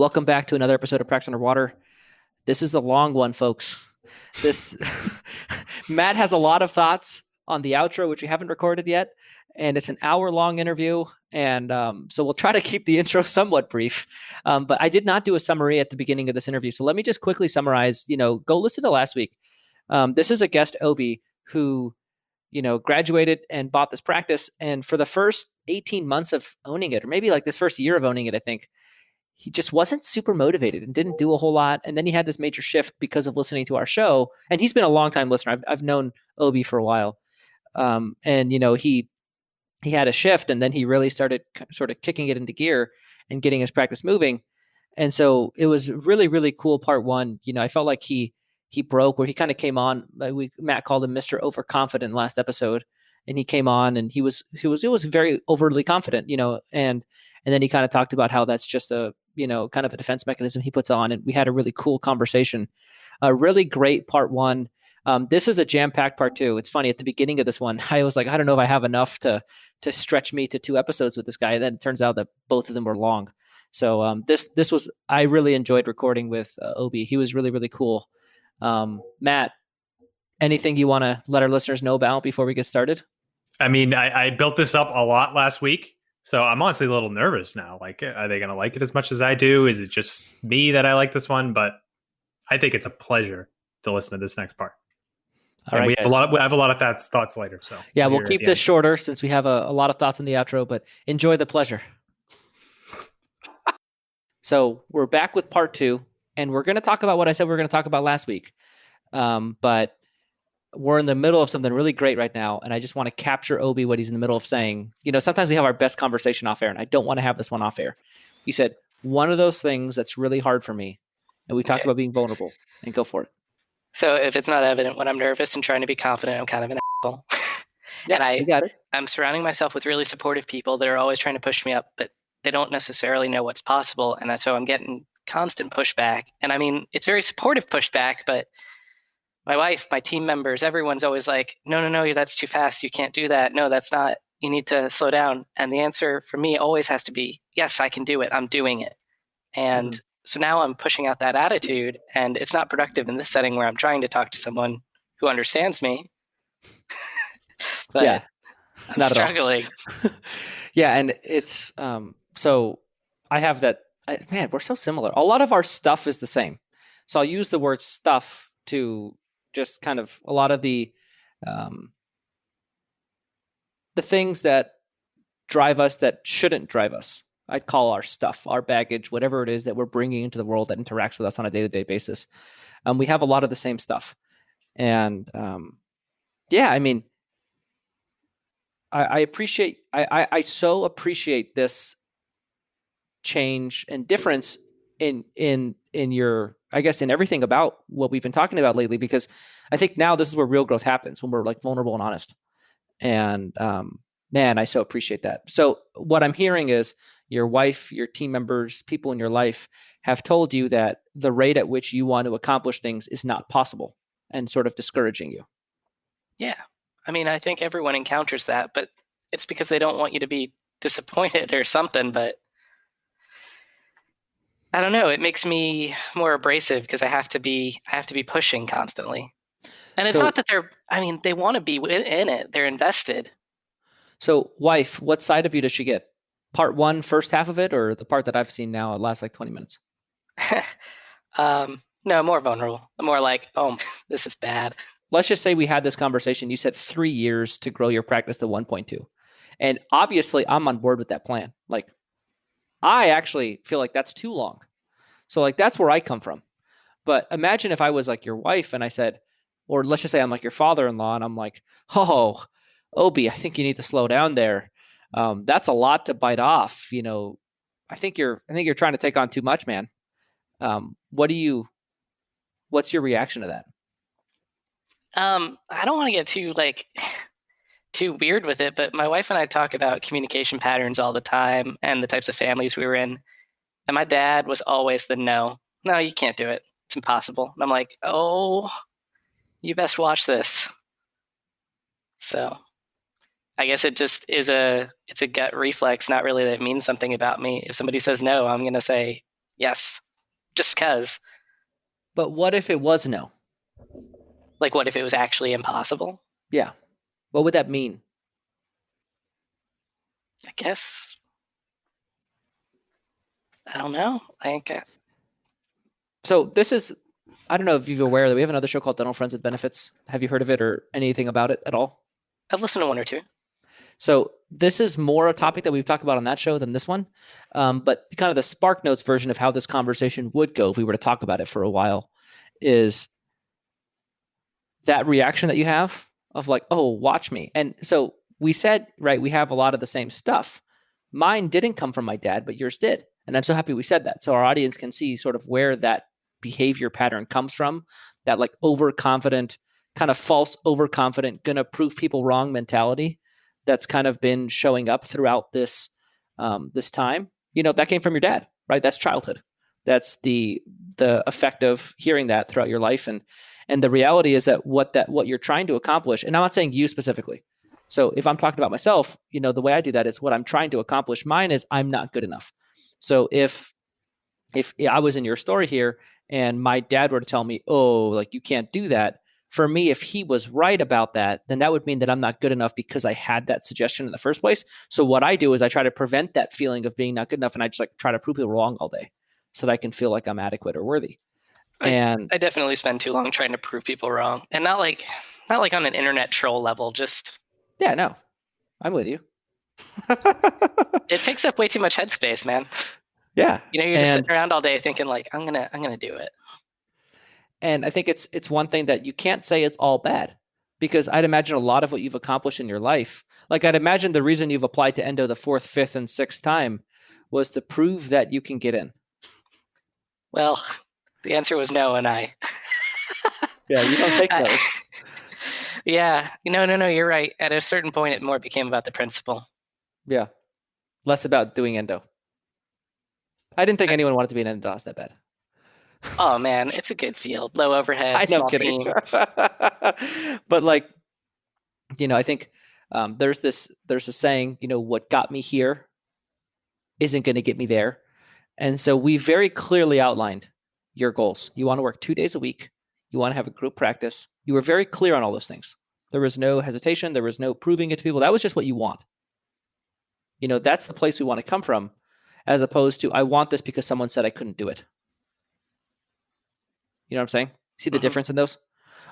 Welcome back to another episode of Practice Underwater. This is a long one, folks. This Matt has a lot of thoughts on the outro, which we haven't recorded yet, and it's an hour-long interview. And so we'll try to keep the intro somewhat brief. But I did not do a summary at the beginning of this interview, so let me just quickly summarize. Go listen to last week. This is a guest, Obi, who graduated and bought this practice, and for the first 18 months of owning it, or maybe like this first year of owning it, I think he just wasn't super motivated and didn't do a whole lot. And then he had this major shift because of listening to our show. And he's been a long time listener. I've known Obi for a while. And he had a shift, and then he really started sort of kicking it into gear and getting his practice moving. And so it was really, really cool. Part one, I felt like he broke where he kind of came on. Matt called him Mr. Overconfident last episode, and he came on and he was very overly confident, and then he kind of talked about how that's just a, kind of a defense mechanism he puts on. And we had a really cool conversation, a really great part one. This is a jam-packed part two. It's funny, at the beginning of this one, I was like, I don't know if I have enough to stretch me to 2 episodes with this guy. And then it turns out that both of them were long. So I really enjoyed recording with Obi. He was really, really cool. Matt, anything you want to let our listeners know about before we get started? I mean, I built this up a lot last week, so I'm honestly a little nervous now. Like, are they going to like it as much as I do? Is it just me that I like this one? But I think it's a pleasure to listen to this next part. All right, we have a lot of thoughts later. So yeah, we'll keep this shorter since we have a lot of thoughts in the outro, but enjoy the pleasure. So we're back with part two, and we're going to talk about what I said we were going to talk about last week. But we're in the middle of something really great right now, and I just want to capture Obi, what he's in the middle of saying. Sometimes we have our best conversation off air, and I don't want to have this one off air. He said, one of those things that's really hard for me, and we talked about being vulnerable, and go for it. So if it's not evident, when I'm nervous and trying to be confident, I'm kind of an asshole. Yeah, and you got it. I'm surrounding myself with really supportive people that are always trying to push me up, but they don't necessarily know what's possible, and so I'm getting constant pushback. And I mean, it's very supportive pushback, but my wife, my team members, everyone's always like, no, that's too fast. You can't do that. No, that's not. You need to slow down. And the answer for me always has to be, yes, I can do it. I'm doing it. And so now I'm pushing out that attitude, and it's not productive in this setting where I'm trying to talk to someone who understands me. But yeah, I'm struggling. Yeah, and it's so I have that. Man, we're so similar. A lot of our stuff is the same. So I'll use the word stuff to just kind of a lot of the things that drive us that shouldn't drive us. I'd call our stuff, our baggage, whatever it is that we're bringing into the world that interacts with us on a day-to-day basis. We have a lot of the same stuff. And I mean, I so appreciate this change and difference in your, I guess, in everything about what we've been talking about lately, because I think now this is where real growth happens, when we're like vulnerable and honest. And man, I so appreciate that. So what I'm hearing is your wife, your team members, people in your life have told you that the rate at which you want to accomplish things is not possible, and sort of discouraging you. Yeah. I mean, I think everyone encounters that, but it's because they don't want you to be disappointed or something. But I don't know. It makes me more abrasive because I have to be pushing constantly. And it's not that they want to be in it. They're invested. So wife, what side of you does she get? Part one, first half of it, or the part that I've seen now, it lasts like 20 minutes? No, more vulnerable. More like, oh, this is bad. Let's just say we had this conversation. You said 3 years to grow your practice to 1.2. And obviously I'm on board with that plan. Like, I actually feel like that's too long. So like, that's where I come from. But imagine if I was like your wife and I said, or let's just say I'm like your father-in-law and I'm like, oh, Obi, I think you need to slow down there. That's a lot to bite off. I think you're trying to take on too much, man. What's your reaction to that? I don't want to get too weird with it, but my wife and I talk about communication patterns all the time and the types of families we were in. And my dad was always the no, you can't do it. It's impossible. And I'm like, oh, you best watch this. So I guess it just it's a gut reflex, not really that it means something about me. If somebody says no, I'm going to say, Yes. Just because. But what if it was no? Like, what if it was actually impossible? Yeah. What would that mean? I guess. I don't know. So this is, I don't know if you're aware that we have another show called Dental Friends with Benefits. Have you heard of it or anything about it at all? I've listened to one or two. So this is more a topic that we've talked about on that show than this one. But kind of the Spark Notes version of how this conversation would go if we were to talk about it for a while is that reaction that you have of like, oh, watch me. And so we said, right, we have a lot of the same stuff. Mine didn't come from my dad, but yours did. And I'm so happy we said that. So our audience can see sort of where that behavior pattern comes from, that like overconfident, kind of false overconfident, gonna prove people wrong mentality that's kind of been showing up throughout this this time. You know, that came from your dad, right? That's childhood. That's the effect of hearing that throughout your life. And the reality is that what you're trying to accomplish, and I'm not saying you specifically. So if I'm talking about myself, you know, the way I do that is what I'm trying to accomplish. Mine is I'm not good enough. So if I was in your story here and my dad were to tell me, oh, like you can't do that. For me, if he was right about that, then that would mean that I'm not good enough because I had that suggestion in the first place. So what I do is I try to prevent that feeling of being not good enough. And I just like try to prove people wrong all day so that I can feel like I'm adequate or worthy. I definitely spend too long trying to prove people wrong, and not like on an internet troll level. Just yeah, no, I'm with you. It takes up way too much headspace, man. Yeah, you know, you're just sitting around all day thinking like, I'm gonna do it. And I think it's one thing that you can't say it's all bad, because I'd imagine a lot of what you've accomplished in your life, like I'd imagine the reason you've applied to endo the 4th, 5th, and 6th time was to prove that you can get in. Well, the answer was no, and yeah, you don't take those. Yeah, no, you're right. At a certain point, it more became about the principle. Yeah, less about doing endo. I didn't think anyone wanted to be an endodontist that bad. Oh man, it's a good field. Low overhead, I know, small kidding. team. But like, you know, I think there's a saying, you know, what got me here isn't going to get me there. And so we very clearly outlined your goals. You want to work 2 days a week. You want to have a group practice. You were very clear on all those things. There was no hesitation. There was no proving it to people. That was just what you want. You know, that's the place we want to come from, as opposed to, I want this because someone said I couldn't do it. You know what I'm saying? See the difference in those?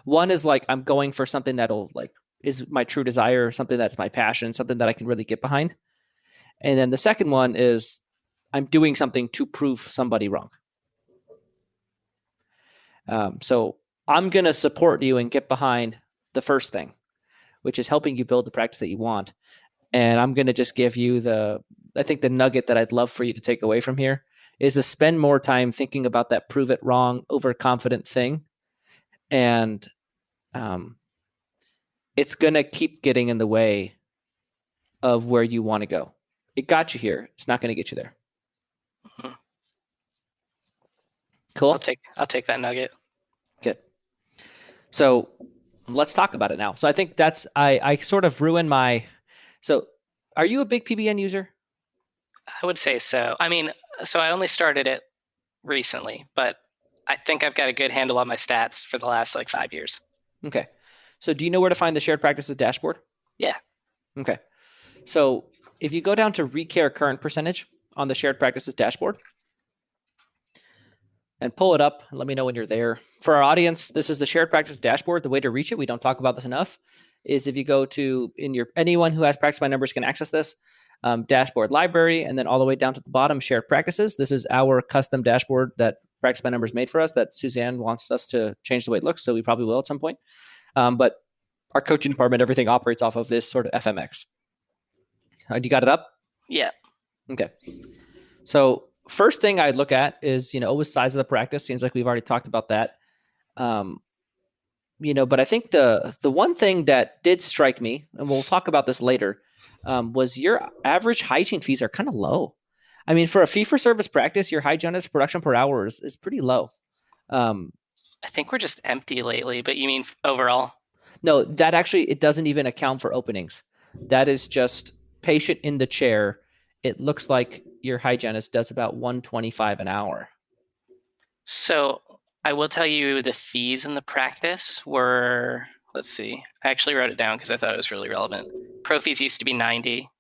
One is like, I'm going for something that'll like is my true desire, something that's my passion, something that I can really get behind. And then the second one is I'm doing something to prove somebody wrong. So I'm going to support you and get behind the first thing, which is helping you build the practice that you want. And I'm going to just give you I think the nugget that I'd love for you to take away from here is to spend more time thinking about that prove it wrong, overconfident thing. And it's going to keep getting in the way of where you want to go. It got you here. It's not going to get you there. Mm-hmm. Cool. I'll take that nugget. Good. So let's talk about it now. So I think I sort of ruined my. So are you a big PBN user? I would say so. I mean, so I only started it recently, but I think I've got a good handle on my stats for the last like 5 years. Okay. So do you know where to find the shared practices dashboard? Yeah. Okay. So if you go down to recare current percentage on the shared practices dashboard and pull it up and let me know when you're there. For our audience, this is the shared practice dashboard. The way to reach it, we don't talk about this enough, is if you go to anyone who has practice by numbers can access this dashboard library, and then all the way down to the bottom, shared practices. This is our custom dashboard that practice by numbers made for us that Suzanne wants us to change the way it looks. So we probably will at some point. But our coaching department, everything operates off of this sort of FMX. You got it up? Yeah. Okay. So first thing I'd look at is, always size of the practice. Seems like we've already talked about that. But I think the one thing that did strike me, and we'll talk about this later, was your average hygiene fees are kind of low. I mean, for a fee-for-service practice, your hygienist production per hour is pretty low. I think we're just empty lately, but you mean overall? No, that actually, it doesn't even account for openings. That is just patient in the chair. It looks like your hygienist does about $125 an hour. So I will tell you the fees in the practice were, let's see, I actually wrote it down because I thought it was really relevant. Pro fees used to be 90.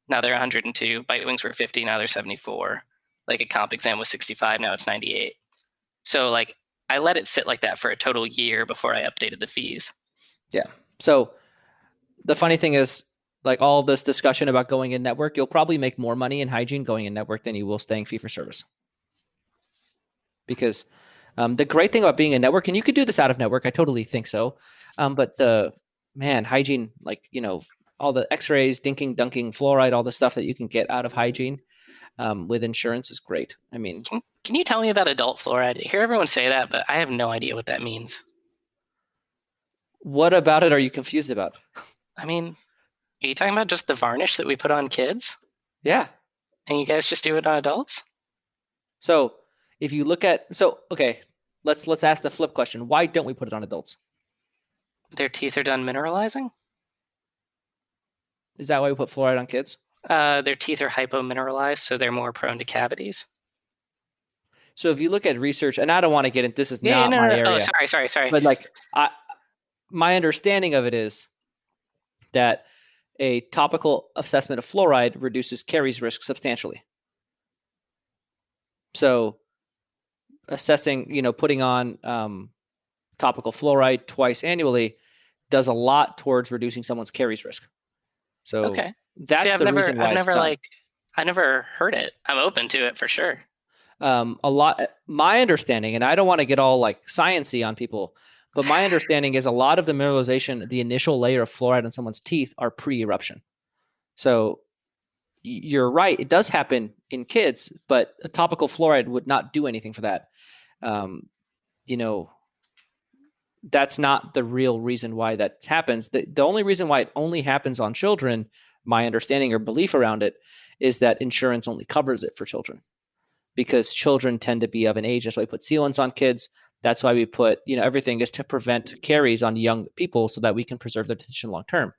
Now they're 102. Bite wings were 50. Now they're 74. Like a comp exam was 65. Now it's 98. So like I let it sit like that for a total year before I updated the fees. Yeah. So the funny thing is, like all this discussion about going in network, you'll probably make more money in hygiene going in network than you will staying fee for service. Because the great thing about being a network, and you could do this out of network, I totally think so. But hygiene, like, all the x-rays, dinking, dunking, fluoride, all the stuff that you can get out of hygiene with insurance is great. I mean, can you tell me about adult fluoride? I hear everyone say that, but I have no idea what that means. What about it are you confused about? I mean, are you talking about just the varnish that we put on kids? Yeah. And you guys just do it on adults? So if you look at, okay, let's ask the flip question. Why don't we put it on adults? Their teeth are done mineralizing? Is that why we put fluoride on kids? Their teeth are hypomineralized, so they're more prone to cavities. So if you look at research, and I don't want to get into, this is not my area. Oh, sorry. But like, my understanding of it is that a topical assessment of fluoride reduces caries risk substantially. So assessing, putting on topical fluoride twice annually does a lot towards reducing someone's caries risk. So okay. That's the reason why I never heard it. I'm open to it for sure. My understanding, and I don't want to get all like sciencey on people, but my understanding is a lot of the mineralization, the initial layer of fluoride on someone's teeth are pre-eruption. So you're right. It does happen in kids, but a topical fluoride would not do anything for that. That's not the real reason why that happens. The only reason why it only happens on children, my understanding or belief around it, is that insurance only covers it for children because children tend to be of an age. That's why we put sealants on kids. That's why we put, everything is to prevent caries on young people so that we can preserve their dentition long term.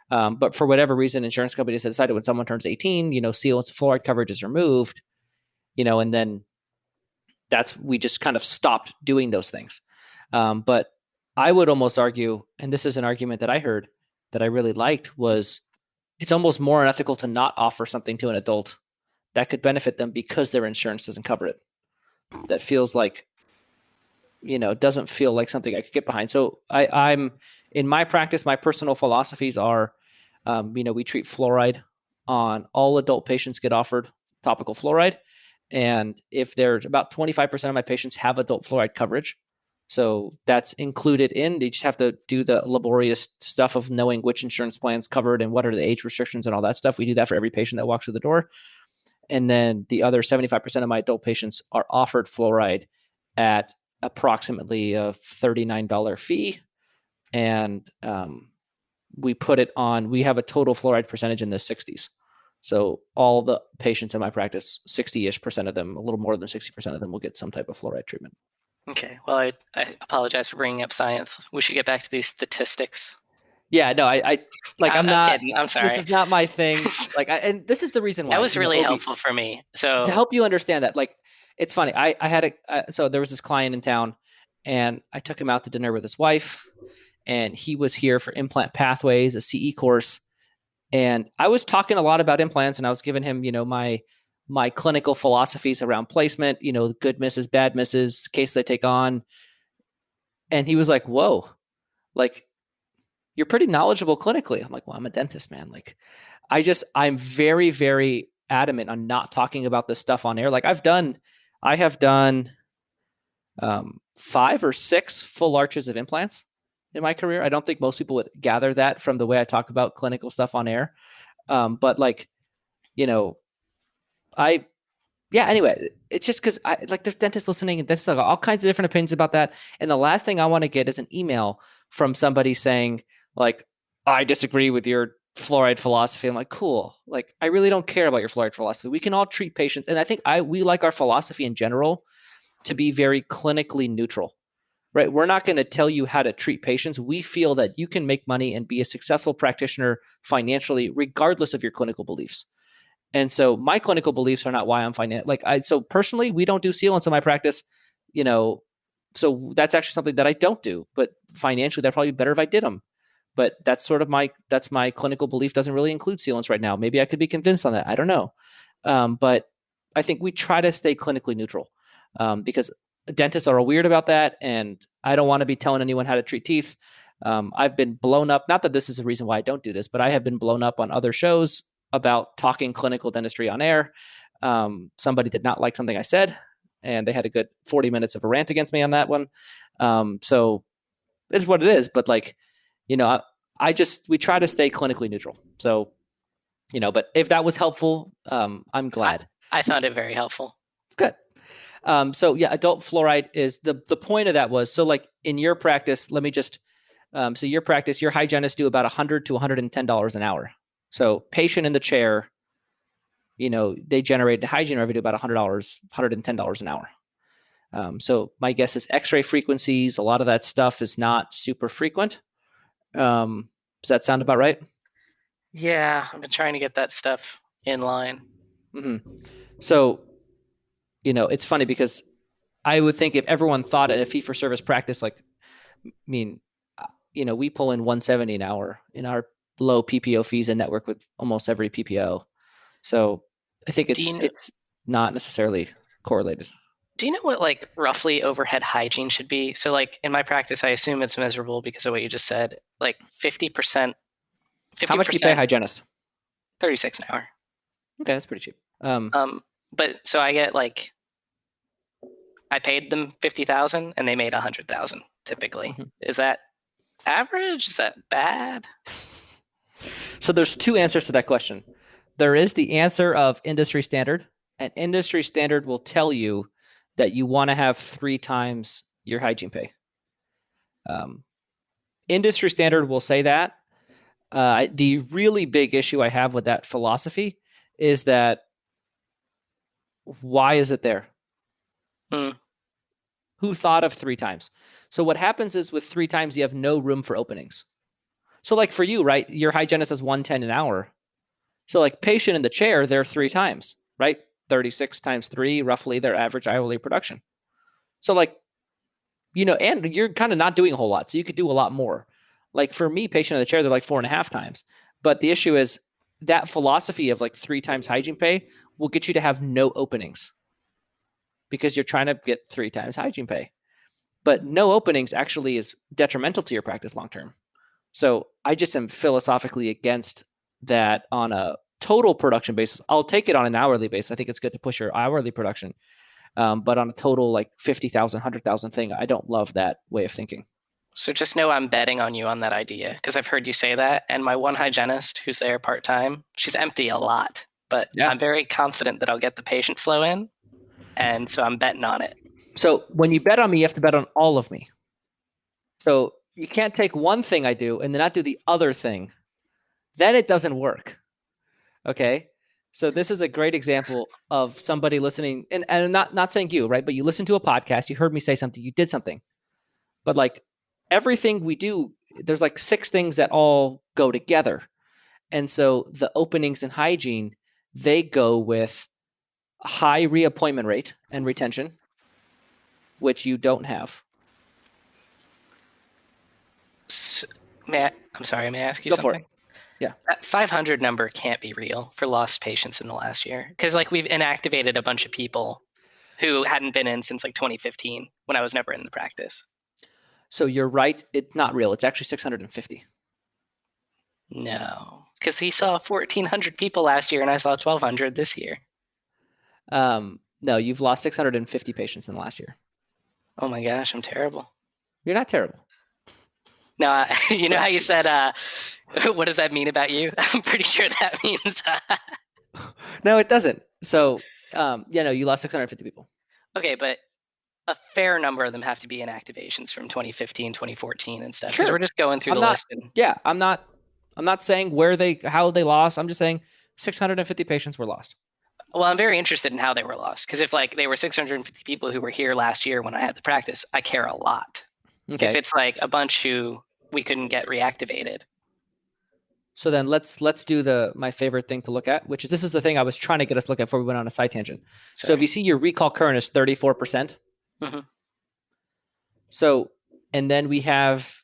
But for whatever reason, insurance companies have decided when someone turns 18, sealants, fluoride coverage is removed, and then we just kind of stopped doing those things. But I would almost argue, and this is an argument that I heard that I really liked, was it's almost more unethical to not offer something to an adult that could benefit them because their insurance doesn't cover it. That feels like, doesn't feel like something I could get behind. So I'm in my practice, my personal philosophies are, we treat fluoride on all adult patients get offered topical fluoride. And if there's about 25% of my patients have adult fluoride coverage, so that's included in, they just have to do the laborious stuff of knowing which insurance plan's covered and what are the age restrictions and all that stuff. We do that for every patient that walks through the door. And then the other 75% of my adult patients are offered fluoride at approximately a $39 fee. And we put it on, we have a total fluoride percentage in the 60s. So all the patients in my practice, 60-ish% of them, a little more than 60% of them will get some type of fluoride treatment. Okay. Well, I apologize for bringing up science. We should get back to these statistics. Yeah, no, I'm not kidding. I'm sorry. This is not my thing. And this is the reason why. That was really helpful for me. So to help you understand that, it's funny. I had so there was this client in town and I took him out to dinner with his wife and he was here for implant pathways, a CE course. And I was talking a lot about implants and I was giving him, my clinical philosophies around placement, good misses, bad misses, case they take on. And he was like, whoa, you're pretty knowledgeable clinically. I'm like, well, I'm a dentist, man. I'm very, very adamant on not talking about this stuff on air. I have done 5 or 6 full arches of implants in my career. I don't think most people would gather that from the way I talk about clinical stuff on air. Anyway, it's just because there's dentists listening and dentists have all kinds of different opinions about that. And the last thing I want to get is an email from somebody saying I disagree with your fluoride philosophy. I'm like, cool. I really don't care about your fluoride philosophy. We can all treat patients. And I think we like our philosophy in general to be very clinically neutral, right? We're not going to tell you how to treat patients. We feel that you can make money and be a successful practitioner financially, regardless of your clinical beliefs. And so my clinical beliefs are not why I'm so personally, we don't do sealants in my practice, so that's actually something that I don't do, but financially that'd probably be better if I did them. But that's my clinical belief doesn't really include sealants right now. Maybe I could be convinced on that. I don't know. But I think we try to stay clinically neutral because dentists are weird about that. And I don't want to be telling anyone how to treat teeth. I've been blown up. Not that this is a reason why I don't do this, but I have been blown up on other shows about talking clinical dentistry on air. Somebody did not like something I said, and they had a good 40 minutes of a rant against me on that one. So it's what it is. But we try to stay clinically neutral. So, but if that was helpful, I'm glad. I found it very helpful. Good. So yeah, adult fluoride is the point of that was, so like in your practice, let me just, so your practice, your hygienists do about $100 to $110 an hour. So patient in the chair, they generate hygiene revenue about $100, $110 an hour. So my guess is X-ray frequencies, a lot of that stuff is not super frequent. Does that sound about right? Yeah, I've been trying to get that stuff in line. Mm-hmm. So, it's funny because I would think if everyone thought at a fee-for-service practice, we pull in $170 an hour in our low PPO fees and network with almost every PPO. So I think it's not necessarily correlated. Do you know what roughly overhead hygiene should be? So in my practice, I assume it's miserable because of what you just said. 50%. How much do you pay a hygienist? $36 an hour. Okay, that's pretty cheap. But so I get I paid them $50,000 and they made $100,000 typically. Mm-hmm. Is that average? Is that bad? So there's two answers to that question. There is the answer of industry standard, and industry standard will tell you that you want to have 3 times your hygiene pay. Industry standard will say that. The really big issue I have with that philosophy is that why is it there? Who thought of 3 times? So what happens is with 3 times, you have no room for openings. So for you, right, your hygienist is $110 an hour. So patient in the chair, they're 3 times, right? 36 times 3, roughly their average hourly production. So and you're kind of not doing a whole lot. So you could do a lot more. For me, patient in the chair, they're 4.5 times. But the issue is that philosophy of 3 times hygiene pay will get you to have no openings because you're trying to get 3 times hygiene pay. But no openings actually is detrimental to your practice long-term. So I just am philosophically against that on a total production basis. I'll take it on an hourly basis. I think it's good to push your hourly production. But on a total 50,000, 100,000 thing, I don't love that way of thinking. So just know I'm betting on you on that idea because I've heard you say that. And my one hygienist who's there part-time, she's empty a lot. But yeah. I'm very confident that I'll get the patient flow in. And so I'm betting on it. So when you bet on me, you have to bet on all of me. So you can't take one thing I do and then not do the other thing. Then it doesn't work. Okay? So this is a great example of somebody listening, and I'm not saying you, right? But you listen to a podcast, you heard me say something, you did something. But everything we do, there's 6 things that all go together. And so the openings in hygiene, they go with high reappointment rate and retention, which you don't have. So, may I ask you Go something? For it. Yeah. That 500 number can't be real for lost patients in the last year. Because we've inactivated a bunch of people who hadn't been in since 2015 when I was never in the practice. So you're right. It's not real. It's actually 650. No, because he saw 1,400 people last year and I saw 1,200 this year. No, you've lost 650 patients in the last year. Oh my gosh, I'm terrible. You're not terrible. No, you know how you said, what does that mean about you? I'm pretty sure that means... No, it doesn't. So, you lost 650 people. Okay, but a fair number of them have to be inactivations from 2015, 2014 and stuff. Sure. Because we're just going through list. And... Yeah, I'm not saying how they lost. I'm just saying 650 patients were lost. Well, I'm very interested in how they were lost. Because if they were 650 people who were here last year when I had the practice, I care a lot. Okay. If it's a bunch who we couldn't get reactivated. So then let's do my favorite thing to look at, which is this is the thing I was trying to get us to look at before we went on a side tangent. So if you see your recall current is 34%. Mm-hmm. So, and then we have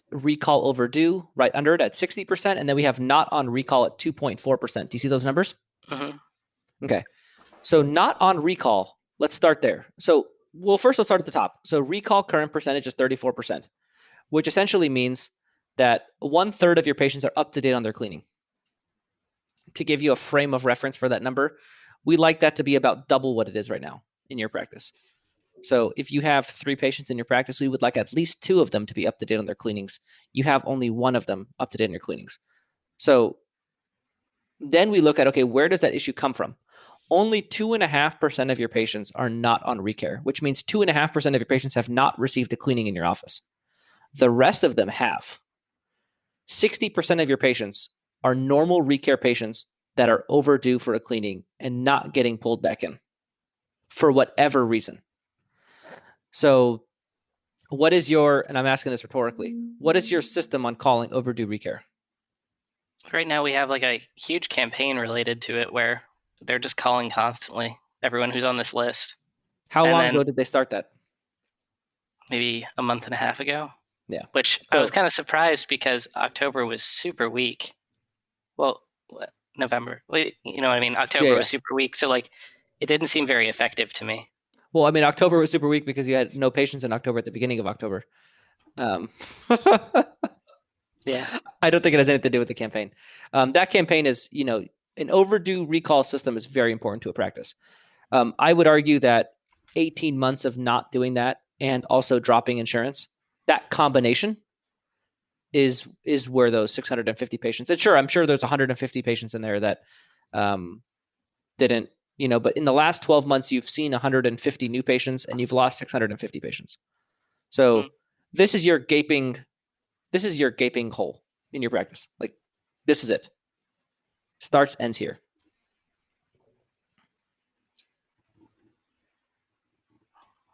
recall overdue right under it at 60%. And then we have not on recall at 2.4%. Do you see those numbers? Mm-hmm. Okay. So not on recall, let's start there. So, well, first let's start at the top. So recall current percentage is 34%, which essentially means that 1/3 of your patients are up to date on their cleaning. To give you a frame of reference for that number, we like that to be about double what it is right now in your practice. So if you have 3 patients in your practice, we would like at least 2 of them to be up to date on their cleanings. You have only 1 of them up to date on your cleanings. So then we look at, okay, where does that issue come from? Only 2.5% of your patients are not on recare, which means 2.5% of your patients have not received a cleaning in your office. The rest of them have. 60% of your patients are normal recare patients that are overdue for a cleaning and not getting pulled back in for whatever reason. So what is your, and I'm asking this rhetorically, what is your system on calling overdue recare? Right now we have like a huge campaign related to it where they're just calling constantly, everyone who's on this list. How long ago did they start that? Maybe a month and a half ago. Yeah. Which I was kind of surprised because October was super weak. Well, November. You know what I mean? October was super weak. So like it didn't seem very effective to me. Well, I mean, October was super weak because you had no patients in October at the beginning of October. Yeah. I don't think it has anything to do with the campaign. That campaign is, an overdue recall system is very important to a practice. I would argue that 18 months of not doing that and also dropping insurance, that combination is where those 650 patients, and sure, I'm sure there's 150 patients in there that didn't, but in the last 12 months, you've seen 150 new patients and you've lost 650 patients. So this is your gaping hole in your practice. Like, this is it. Starts, ends here.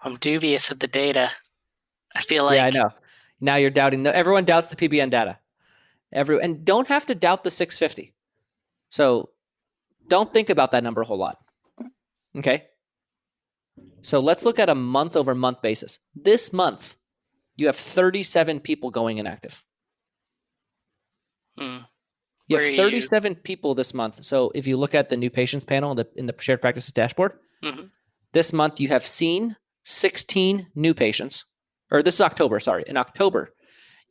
I'm dubious of the data. I feel like... Yeah, I know. Now you're doubting. Everyone doubts the PBN data. And don't have to doubt the 650. So don't think about that number a whole lot. Okay? So let's look at a month-over-month basis. This month, you have 37 people going inactive. You have 37 people this month. So if you look at the new patients panel in the shared practices dashboard, this month you have seen 16 new patients. Or this is October, sorry. In October,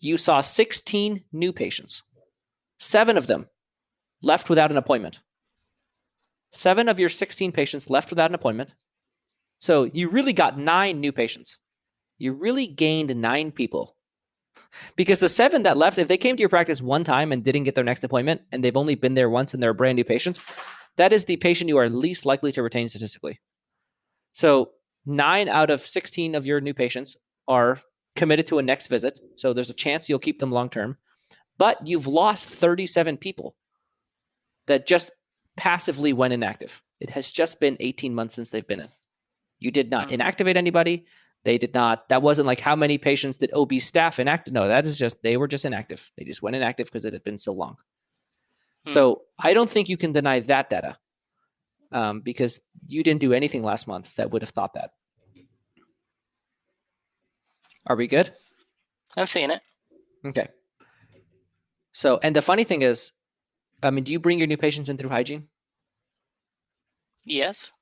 you saw 16 new patients. 7 of them left without an appointment. 7 of your 16 patients left without an appointment. So you really got 9 new patients. You really gained 9 people. Because the 7 that left, if they came to your practice one time and didn't get their next appointment, and they've only been there once and they're a brand new patient, that is the patient you are least likely to retain statistically. So 9 out of 16 of your new patients are committed to a next visit. So there's a chance you'll keep them long-term. But you've lost 37 people that just passively went inactive. It has just been 18 months since they've been in. You did not inactivate anybody. They did not. That wasn't like how many patients did OB staff inactive. No, that is just, they were just inactive. They just went inactive because it had been so long. So I don't think you can deny that data because you didn't do anything last month that would have thought that. Are we good? I'm seeing it. Okay. So, and the funny thing is, I mean, do you bring your new patients in through hygiene? Yes.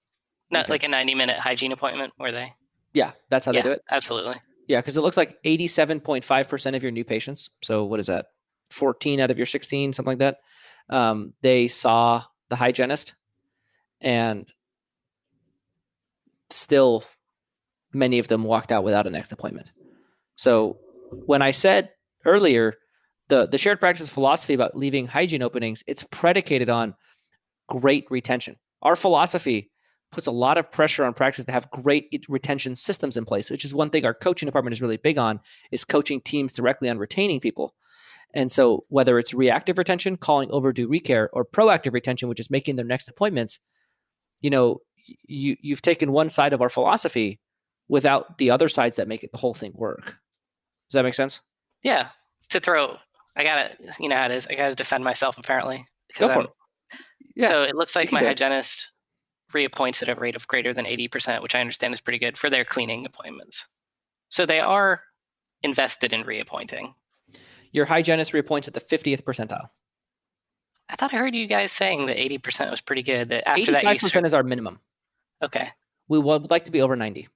Not like a 90-minute hygiene appointment where they... Yeah, that's how they do it? Absolutely. Yeah, because it looks like 87.5% of your new patients, so what is that, 14 out of your 16, something like that, they saw the hygienist, and still many of them walked out without a next appointment. So when I said earlier, the shared practice philosophy about leaving hygiene openings, it's predicated on great retention. Our philosophy puts a lot of pressure on practices to have great retention systems in place, which is one thing our coaching department is really big on, is coaching teams directly on retaining people. And so whether it's reactive retention, calling overdue recare, or proactive retention, which is making their next appointments, you've taken one side of our philosophy without the other sides that make it the whole thing work. Does that make sense? Yeah. To throw I gotta, you know how it is. I gotta defend myself apparently Go because for it. Yeah, So it looks you like can my do it. hygienist reappoints at a rate of greater than 80%, which I understand is pretty good for their cleaning appointments. So they are invested in reappointing. Your hygienist reappoints at the 50th percentile. I thought I heard you guys saying that 80% was pretty good. That after that, 85% is our minimum. Okay. We would like to be over 90.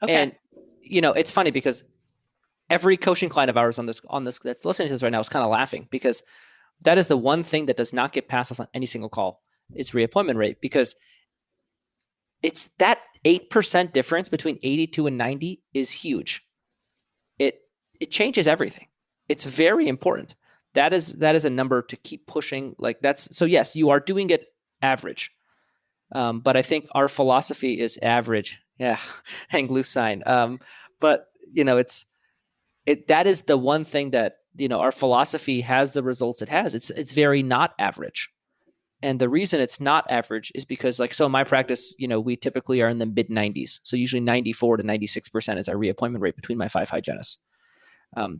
Okay. And, it's funny because every coaching client of ours on this that's listening to this right now is kind of laughing because that is the one thing that does not get past us on any single call is reappointment rate, because it's that 8% difference between 82 and 90 is huge. It changes everything. It's very important. That is a number to keep pushing. Like so yes, you are doing it average. But I think our philosophy is average. Yeah. Hang loose sign. But that is the one thing that, our philosophy has the results it has. It's very not average. And the reason it's not average is because, so in my practice, we typically are in the mid 90s. So usually 94 to 96% is our reappointment rate between my 5 hygienists.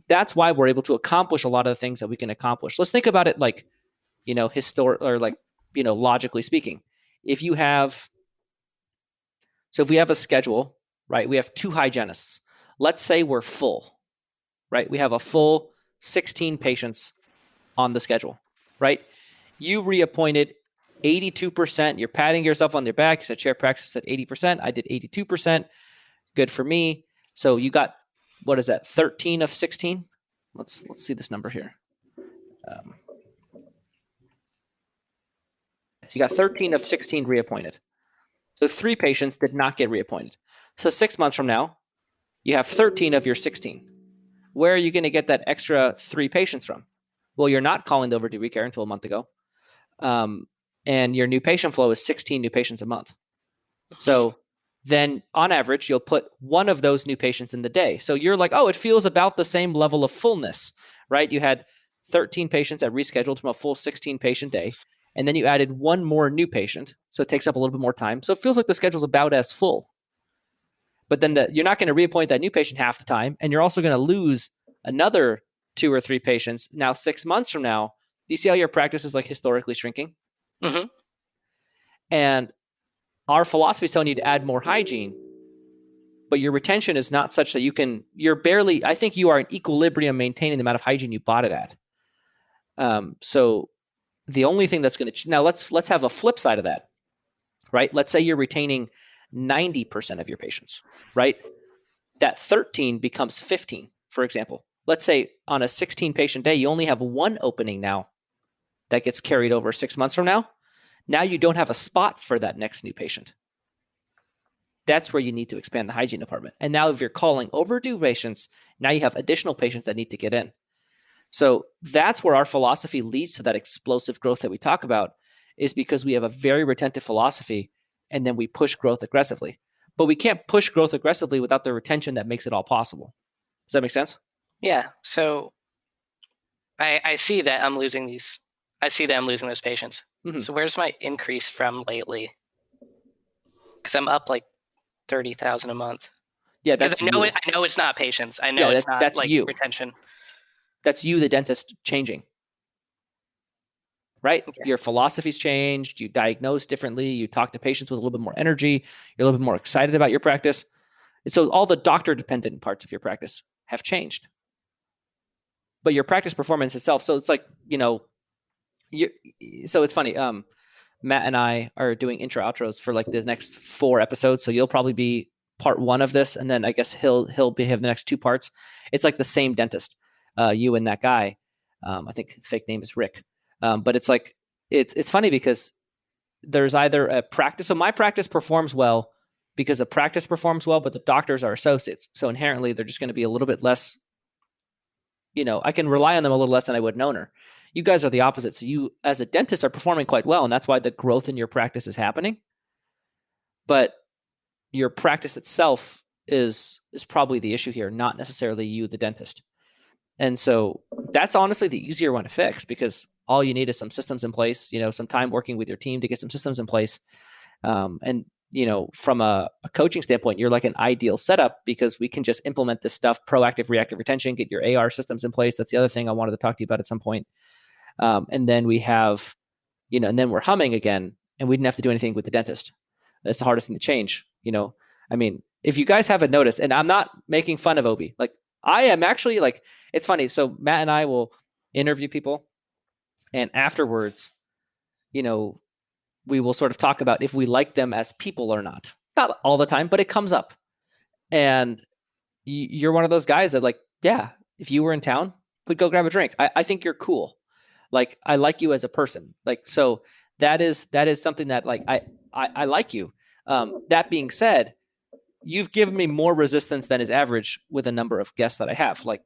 That's why we're able to accomplish a lot of the things that we can accomplish. Let's think about it logically speaking. If we have a schedule, right? We have 2 hygienists. Let's say we're full, right? We have a full 16 patients on the schedule, right? You reappointed 82%. You're patting yourself on your back. You said chair practice at 80%. I did 82%. Good for me. So you got, what is that? 13 of 16. Let's see this number here. So you got 13 of 16 reappointed. So 3 patients did not get reappointed. So 6 months from now, you have 13 of your 16. Where are you going to get that extra 3 patients from? Well, you're not calling the overdue recare until a month ago. And your new patient flow is 16 new patients a month. So then on average, you'll put one of those new patients in the day. So you're like, oh, it feels about the same level of fullness, right? You had 13 patients that rescheduled from a full 16 patient day. And then you added one more new patient. So it takes up a little bit more time. So it feels like the schedule's about as full. But then you're not going to reappoint that new patient half the time. And you're also going to lose another 2 or 3 patients. Now, 6 months from now, do you see how your practice is historically shrinking? Mm-hmm. And our philosophy is telling you to add more hygiene, but your retention is not such that I think you are in equilibrium maintaining the amount of hygiene you bought it at. So the only thing that's going to, now let's have a flip side of that, right? Let's say you're retaining 90% of your patients, right? That 13 becomes 15, for example. Let's say on a 16 patient day, you only have 1 opening now that gets carried over 6 months from now. Now you don't have a spot for that next new patient. That's where you need to expand the hygiene department. And now if you're calling overdue patients, now you have additional patients that need to get in. So that's where our philosophy leads to that explosive growth that we talk about, is because we have a very retentive philosophy and then we push growth aggressively. But we can't push growth aggressively without the retention that makes it all possible. Does that make sense? Yeah. So I see that I'm losing these. I see that I'm losing those patients. Mm-hmm. So where's my increase from lately? Because I'm up 30,000 a month. Yeah, Because that's I know it's not patients. I know it's not that's you. retention. That's you, the dentist, changing. Right? Okay. Your philosophy's changed. You diagnose differently. You talk to patients with a little bit more energy. You're a little bit more excited about your practice. And so all the doctor-dependent parts of your practice have changed. But your practice performance itself, so it's so it's funny. Matt and I are doing intro outros for the next 4 episodes. So you'll probably be part 1 of this, and then I guess he'll have the next 2 parts. It's the same dentist, you and that guy. I think his fake name is Rick. But it's it's funny because there's either a practice. So my practice performs well because the practice performs well, but the doctors are associates. So inherently, they're just going to be a little bit less. I can rely on them a little less than I would an owner. You guys are the opposite. So you, as a dentist, are performing quite well, and that's why the growth in your practice is happening. But your practice itself is probably the issue here, not necessarily you, the dentist. And so that's honestly the easier one to fix, because all you need is some systems in place, some time working with your team to get some systems in place. And from a coaching standpoint, you're like an ideal setup because we can just implement this stuff, proactive, reactive retention, get your AR systems in place. That's the other thing I wanted to talk to you about at some point. And then we have, and then we're humming again, and we didn't have to do anything with the dentist. That's the hardest thing to change. I mean, if you guys haven't noticed, and I'm not making fun of Obi, like I am actually like, it's funny. So Matt and I will interview people, and afterwards, we will sort of talk about if we like them as people or not. Not all the time, but it comes up. And you're one of those guys that like, yeah, if you were in town, we'd go grab a drink. I think you're cool. Like, I like you as a person. Like, so that is something that like, I like you. That being said, you've given me more resistance than is average with a number of guests that I have. Like,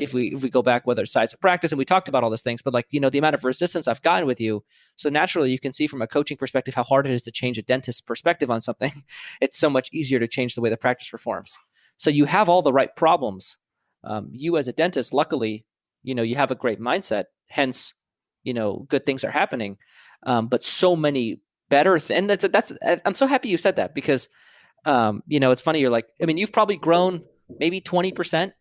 if we go back, whether it's size of practice, and we talked about all those things, but like, the amount of resistance I've gotten with you. So naturally you can see from a coaching perspective how hard it is to change a dentist's perspective on something. It's so much easier to change the way the practice performs. So you have all the right problems. You as a dentist, luckily, you have a great mindset, hence, good things are happening. But so many better and that's I'm so happy you said that because, it's funny. You're like, I mean, you've probably grown maybe 20%.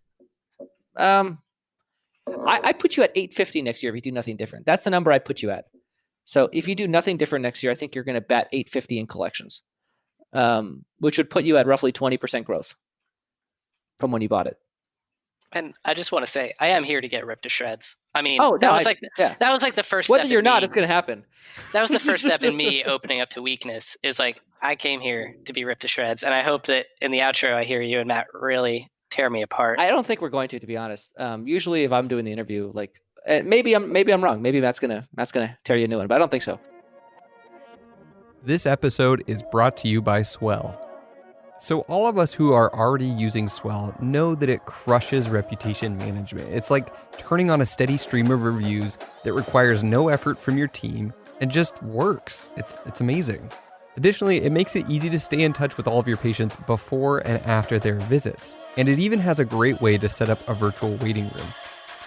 I put you at 850 next year if you do nothing different. That's the number I put you at. So if you do nothing different next year, I think you're going to bat 850 in collections, which would put you at roughly 20% growth from when you bought it. And I just want to say, I am here to get ripped to shreds. I mean, that was like the first Whether step. You're not, it's going to happen. That was the first step in me opening up to weakness. Is like, I came here to be ripped to shreds, and I hope that in the outro, I hear you and Matt really tear me apart. I don't think we're going to be honest. Usually, if I'm doing the interview, like maybe I'm wrong. Maybe Matt's gonna tear you a new one, but I don't think so. This episode is brought to you by Swell. So all of us who are already using Swell know that it crushes reputation management. It's like turning on a steady stream of reviews that requires no effort from your team and just works. It's amazing. Additionally, it makes it easy to stay in touch with all of your patients before and after their visits. And it even has a great way to set up a virtual waiting room.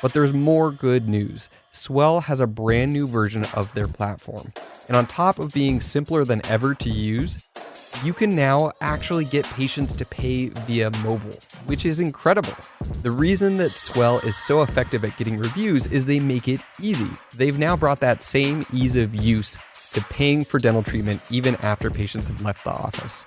But there's more good news. Swell has a brand new version of their platform. And on top of being simpler than ever to use, you can now actually get patients to pay via mobile, which is incredible. The reason that Swell is so effective at getting reviews is they make it easy. They've now brought that same ease of use to paying for dental treatment even after patients have left the office.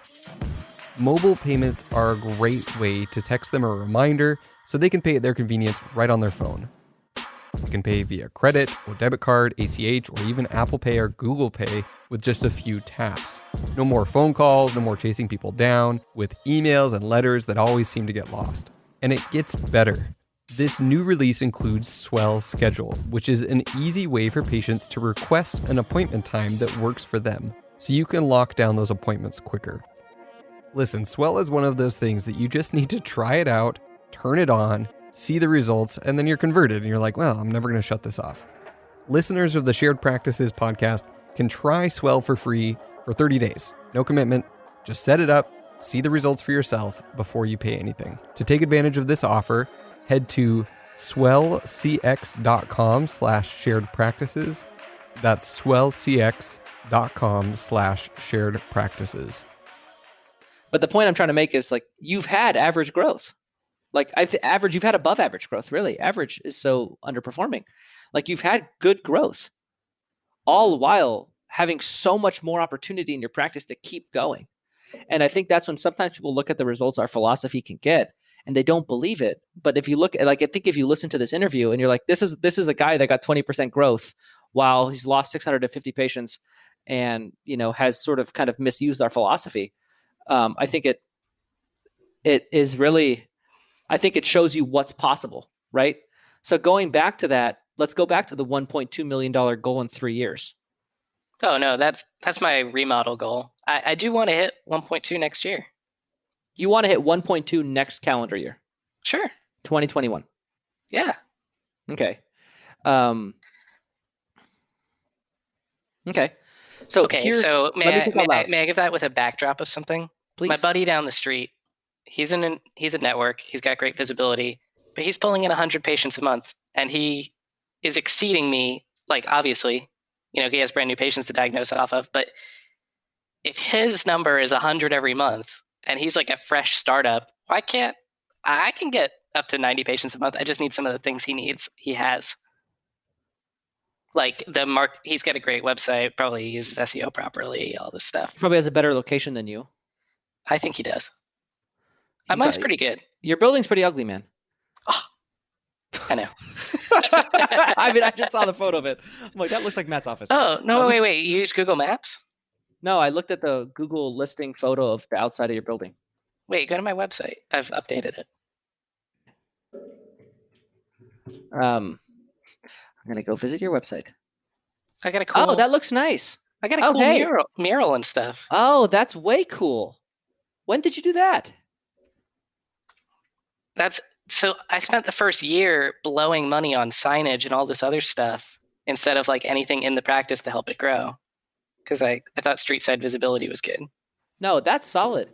Mobile payments are a great way to text them a reminder so they can pay at their convenience right on their phone. You can pay via credit or debit card, ACH, or even Apple Pay or Google Pay with just a few taps. No more phone calls, no more chasing people down with emails and letters that always seem to get lost. And it gets better. This new release includes Swell Schedule, which is an easy way for patients to request an appointment time that works for them, so you can lock down those appointments quicker. Listen, Swell is one of those things that you just need to try it out, turn it on, see the results, and then you're converted and you're like, well, I'm never going to shut this off. Listeners of the Shared Practices podcast can try Swell for free for 30 days. No commitment. Just set it up, see the results for yourself before you pay anything. To take advantage of this offer, head to swellcx.com/sharedpractices. That's swellcx.com/sharedpractices. But the point I'm trying to make is like, you've had average growth. Like you've had above average growth, really. Average is so underperforming. Like you've had good growth, all while having so much more opportunity in your practice to keep going. And I think that's when sometimes people look at the results our philosophy can get and they don't believe it. But if you look at, like, I think if you listen to this interview and you're like, this is a guy that got 20% growth while he's lost 650 patients and, has sort of kind of misused our philosophy. I think it is really, I think it shows you what's possible, right? So going back to that, let's go back to the $1.2 million goal in 3 years. Oh no, that's my remodel goal. I do want to hit 1.2 next year. You want to hit 1.2 next calendar year? Sure. 2021. Yeah. Okay. Okay. So may I give that with a backdrop of something? Please. My buddy down the street, he's a network. He's got great visibility, but he's pulling in 100 patients a month, and he is exceeding me. Like, obviously, he has brand new patients to diagnose off of, but if his number is 100 every month and he's like a fresh startup, why can't I can get up to 90 patients a month? I just need some of the things he has. Like he's got a great website, probably uses SEO properly, all this stuff. He probably has a better location than you. I think he does. Mine's pretty good. Your building's pretty ugly, man. Oh, I know. I mean, I just saw the photo of it. I'm like, that looks like Matt's office. Oh, no, wait. You use Google Maps? No, I looked at the Google listing photo of the outside of your building. Wait, go to my website. I've updated it. I'm going to go visit your website. I got a cool... Oh, that looks nice. I got a cool mural and stuff. Oh, that's way cool. When did you do that? So I spent the first year blowing money on signage and all this other stuff instead of like anything in the practice to help it grow. Because I thought street side visibility was good. No, that's solid.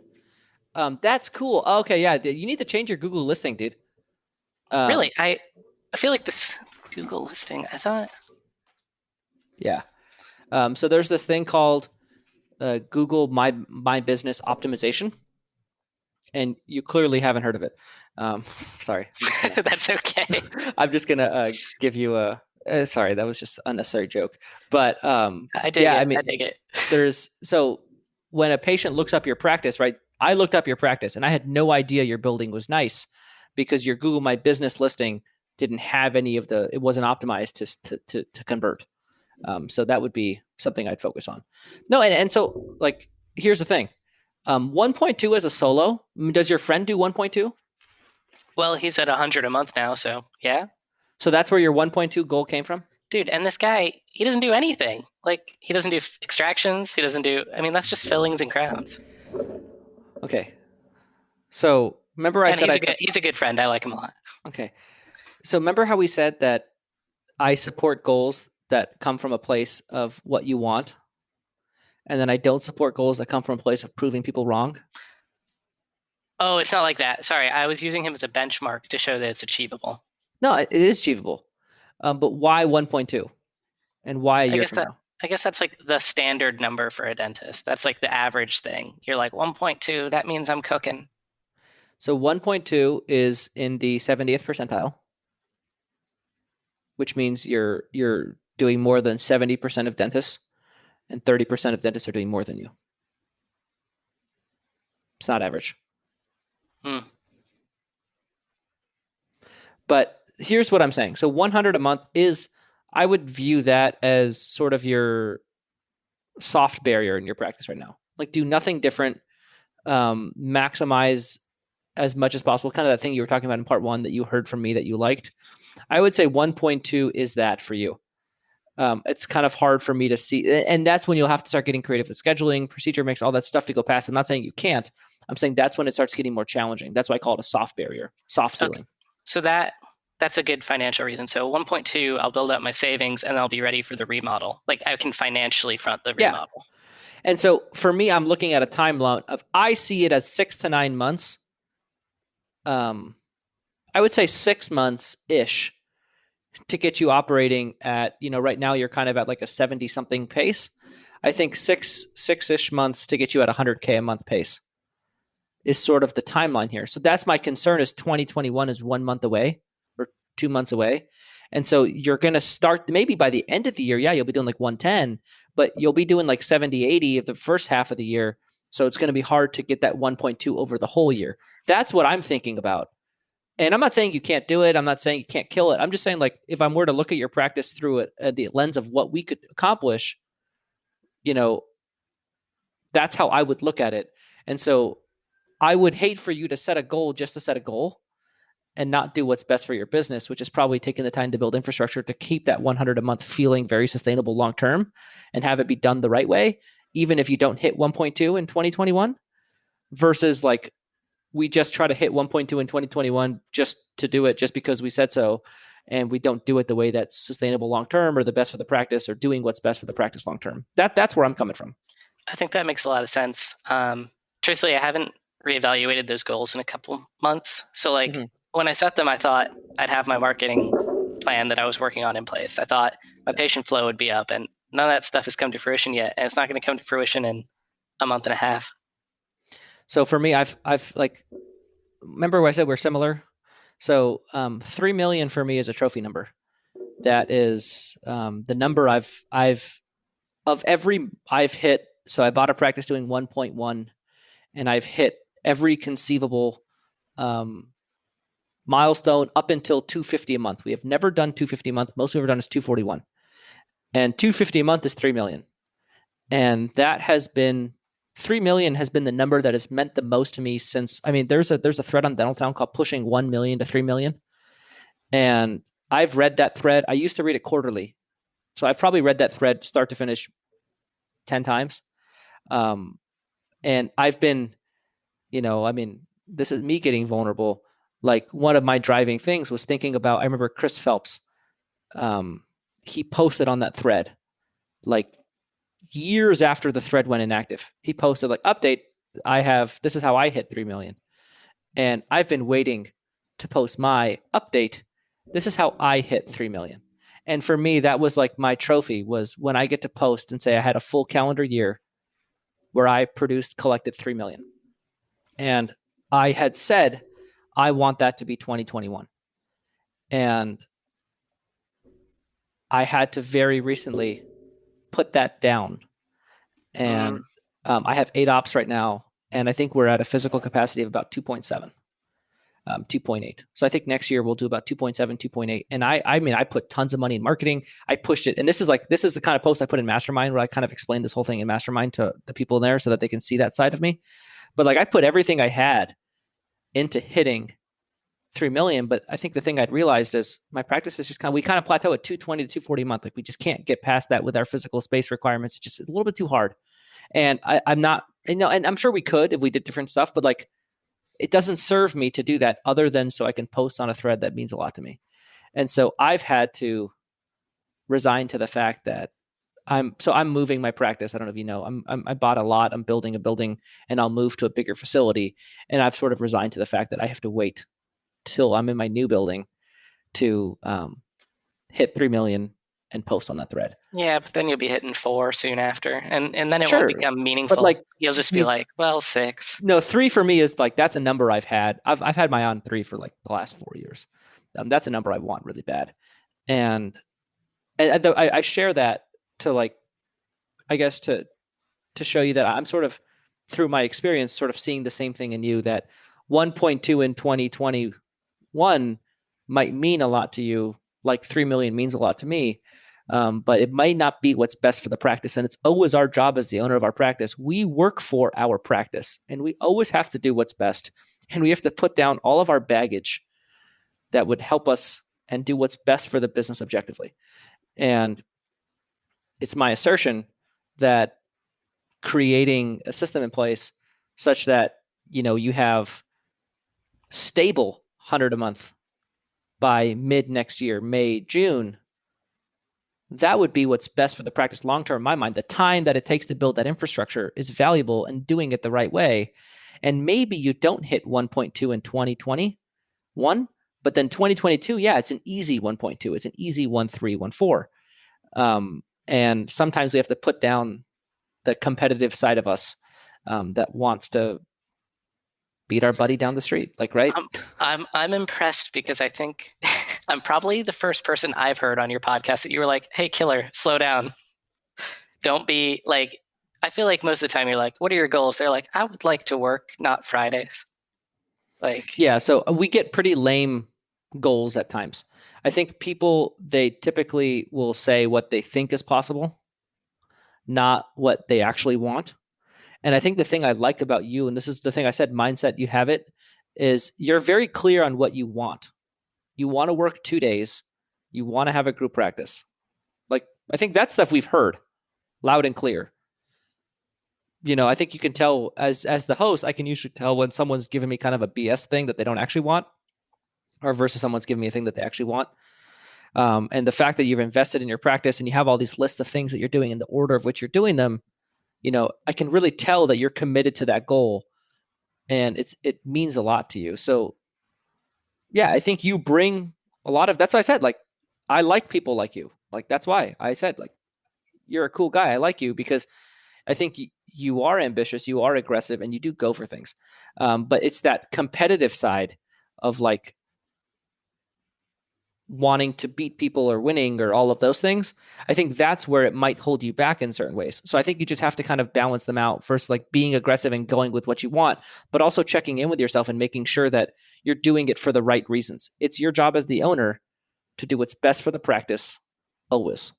That's cool. Okay, yeah, you need to change your Google listing, dude. Really? I feel like this Google listing, I thought... Yeah. So there's this thing called Google My Business Optimization. And you clearly haven't heard of it. Sorry. That's okay. I'm just going to give you a... sorry, that was just an unnecessary joke. But I dig it. So when a patient looks up your practice, right? I looked up your practice and I had no idea your building was nice because your Google My Business listing didn't have any of it wasn't optimized to convert. So that would be something I'd focus on. No, and so like, here's the thing. 1.2 as a solo, does your friend do 1.2? Well, he's at 100 a month now, so yeah. So that's where your 1.2 goal came from? Dude, and this guy, he doesn't do anything. Like, he doesn't do extractions. That's just fillings and crowns. Okay. So remember he's a good friend. I like him a lot. Okay. So remember how we said that I support goals that come from a place of what you want, and then I don't support goals that come from a place of proving people wrong? Oh, it's not like that. Sorry, I was using him as a benchmark to show that it's achievable. No, it is achievable. But why 1.2? And why a year from now? I guess that's like the standard number for a dentist. That's like the average thing. You're like 1.2, that means I'm cooking. So 1.2 is in the 70th percentile, which means you're doing more than 70% of dentists, and 30% of dentists are doing more than you. It's not average. But here's what I'm saying. So 100 a month I would view that as sort of your soft barrier in your practice right now. Like, do nothing different, maximize as much as possible. Kind of that thing you were talking about in part 1 that you heard from me that you liked. I would say 1.2 is that for you. It's kind of hard for me to see. And that's when you'll have to start getting creative with scheduling, procedure mix, all that stuff to go past. I'm not saying you can't. I'm saying that's when it starts getting more challenging. That's why I call it a soft barrier, soft ceiling. Okay. So that's a good financial reason. So 1.2, I'll build up my savings and I'll be ready for the remodel. Like, I can financially front the remodel. Yeah. And so for me, I'm looking at a timeline of, I see it as 6 to 9 months. I would say 6 months-ish to get you operating at, right now you're kind of at like a 70 something pace. I think six-ish months to get you at 100K a month pace is sort of the timeline here. So that's my concern, is 2021 is 1 month away or 2 months away. And so you're going to start maybe by the end of the year. Yeah, you'll be doing like 110, but you'll be doing like 70, 80 of the first half of the year. So it's going to be hard to get that 1.2 over the whole year. That's what I'm thinking about. And I'm not saying you can't do it. I'm not saying you can't kill it. I'm just saying, like, if I were to look at your practice through it, the lens of what we could accomplish, that's how I would look at it. And so I would hate for you to set a goal just to set a goal and not do what's best for your business, which is probably taking the time to build infrastructure to keep that 100 a month feeling very sustainable long-term and have it be done the right way, even if you don't hit 1.2 in 2021, versus like, we just try to hit 1.2 in 2021 just to do it, just because we said so, and we don't do it the way that's sustainable long-term or the best for the practice or doing what's best for the practice long-term. That's where I'm coming from. I think that makes a lot of sense. Truthfully, I haven't reevaluated those goals in a couple months. So when I set them, I thought I'd have my marketing plan that I was working on in place. I thought my patient flow would be up, and none of that stuff has come to fruition yet. And it's not going to come to fruition in a month and a half. So for me, I've like, remember what I said we're similar. So 3 million for me is a trophy number. That is the number I've hit. So I bought a practice doing 1.1, and I've hit every conceivable milestone up until 250 a month. We have never done 250 a month. Most we've ever done is 241, and 250 a month is 3 million. And that has been 3 million has been the number that has meant the most to me since. I mean, there's a thread on Dental Town called "Pushing 1 million to 3 million," and I've read that thread. I used to read it quarterly, so I've probably read that thread start to finish 10 times. And I've been, I mean, this is me getting vulnerable. Like, one of my driving things was thinking about, I remember Chris Phelps, he posted on that thread, like years after the thread went inactive. He posted like, update, this is how I hit 3 million. And I've been waiting to post my update. This is how I hit 3 million. And for me, that was like my trophy, was when I get to post and say I had a full calendar year where I collected 3 million. And I had said, I want that to be 2021. And I had to very recently put that down. And I have 8 ops right now. And I think we're at a physical capacity of about 2.7. 2.8. So I think next year we'll do about 2.7, 2.8. And I mean, I put tons of money in marketing. I pushed it. And this is the kind of post I put in Mastermind, where I kind of explain this whole thing in Mastermind to the people in there so that they can see that side of me. But like, I put everything I had into hitting 3 million. But I think the thing I'd realized is my practice is just we kind of plateau at 220 to 240 a month. Like, we just can't get past that with our physical space requirements. It's just a little bit too hard. And I'm not, and I'm sure we could if we did different stuff, but like, it doesn't serve me to do that other than so I can post on a thread that means a lot to me. And so I've had to resign to the fact that I'm moving my practice. I don't know if you know, I bought a lot, I'm building a building, and I'll move to a bigger facility. And I've sort of resigned to the fact that I have to wait till I'm in my new building to hit 3 million and post on that thread. Yeah, but then you'll be hitting 4 soon after, and then it won't become meaningful. But like, you'll just be like, well, 6. No, 3 for me is like, that's a number I've had. I've had my on 3 for like the last 4 years. That's a number I want really bad, and I share that to, like, I guess to show you that I'm sort of, through my experience, sort of seeing the same thing in you, that 1.2 in 2021 might mean a lot to you, like 3 million means a lot to me. But it might not be what's best for the practice. And it's always our job as the owner of our practice. We work for our practice, and we always have to do what's best. And we have to put down all of our baggage that would help us and do what's best for the business objectively. And it's my assertion that creating a system in place such that, you have stable 100 a month by mid next year, May, June, that would be what's best for the practice long term. In my mind, the time that it takes to build that infrastructure is valuable, and doing it the right way. And maybe you don't hit 1.2 in 2021, but then 2022, yeah, it's an easy 1.2. It's an easy 1.3, 1.4. And sometimes we have to put down the competitive side of us that wants to beat our buddy down the street, like, right? I'm impressed, because I think I'm probably the first person I've heard on your podcast that you were like, hey, killer, slow down. Don't be like, I feel like most of the time you're like, what are your goals? They're like, I would like to work, not Fridays. Like, yeah, so we get pretty lame goals at times. I think people, they typically will say what they think is possible, not what they actually want. And I think the thing I like about you, and this is the thing I said, mindset, you have it, is you're very clear on what you want. You want to work 2 days. You want to have a group practice. Like, I think that's stuff we've heard loud and clear. I think you can tell as the host, I can usually tell when someone's giving me kind of a BS thing that they don't actually want, or versus someone's giving me a thing that they actually want. And the fact that you've invested in your practice and you have all these lists of things that you're doing in the order of which you're doing them, I can really tell that you're committed to that goal, and it means a lot to you. So yeah, I think you bring a lot of, that's why I said, like, I like people like you. Like, that's why I said, like, you're a cool guy. I like you because I think you are ambitious, you are aggressive, and you do go for things. But it's that competitive side of like wanting to beat people or winning or all of those things. I think that's where it might hold you back in certain ways. So I think you just have to kind of balance them out. First, like being aggressive and going with what you want, but also checking in with yourself and making sure that you're doing it for the right reasons. It's your job as the owner to do what's best for the practice always.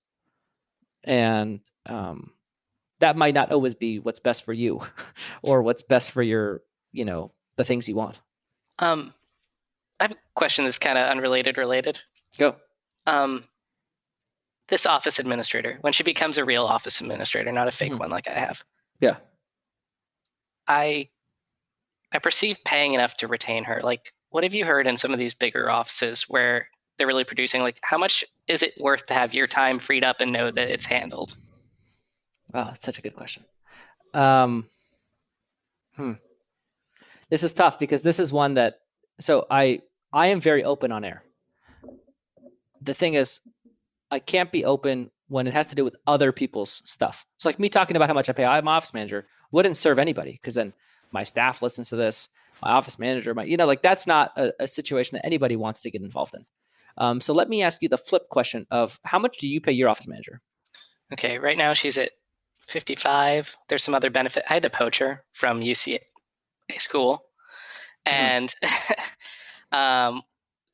And that might not always be what's best for you or what's best for your, the things you want. I have a question that's kind of unrelated related. Go. This office administrator, when she becomes a real office administrator, not a fake one like I have. Yeah. I perceive paying enough to retain her. Like, what have you heard in some of these bigger offices where they're really producing? Like, how much is it worth to have your time freed up and know that it's handled? Wow, that's such a good question. This is tough because this is one that, so I am very open on air. The thing is, I can't be open when it has to do with other people's stuff. So like me talking about how much I pay, I'm office manager, wouldn't serve anybody because then my staff listens to this, my office manager, like that's not a situation that anybody wants to get involved in. So let me ask you the flip question of how much do you pay your office manager? Okay, right now she's at 55. There's some other benefit. I had to poach her from UCA school, and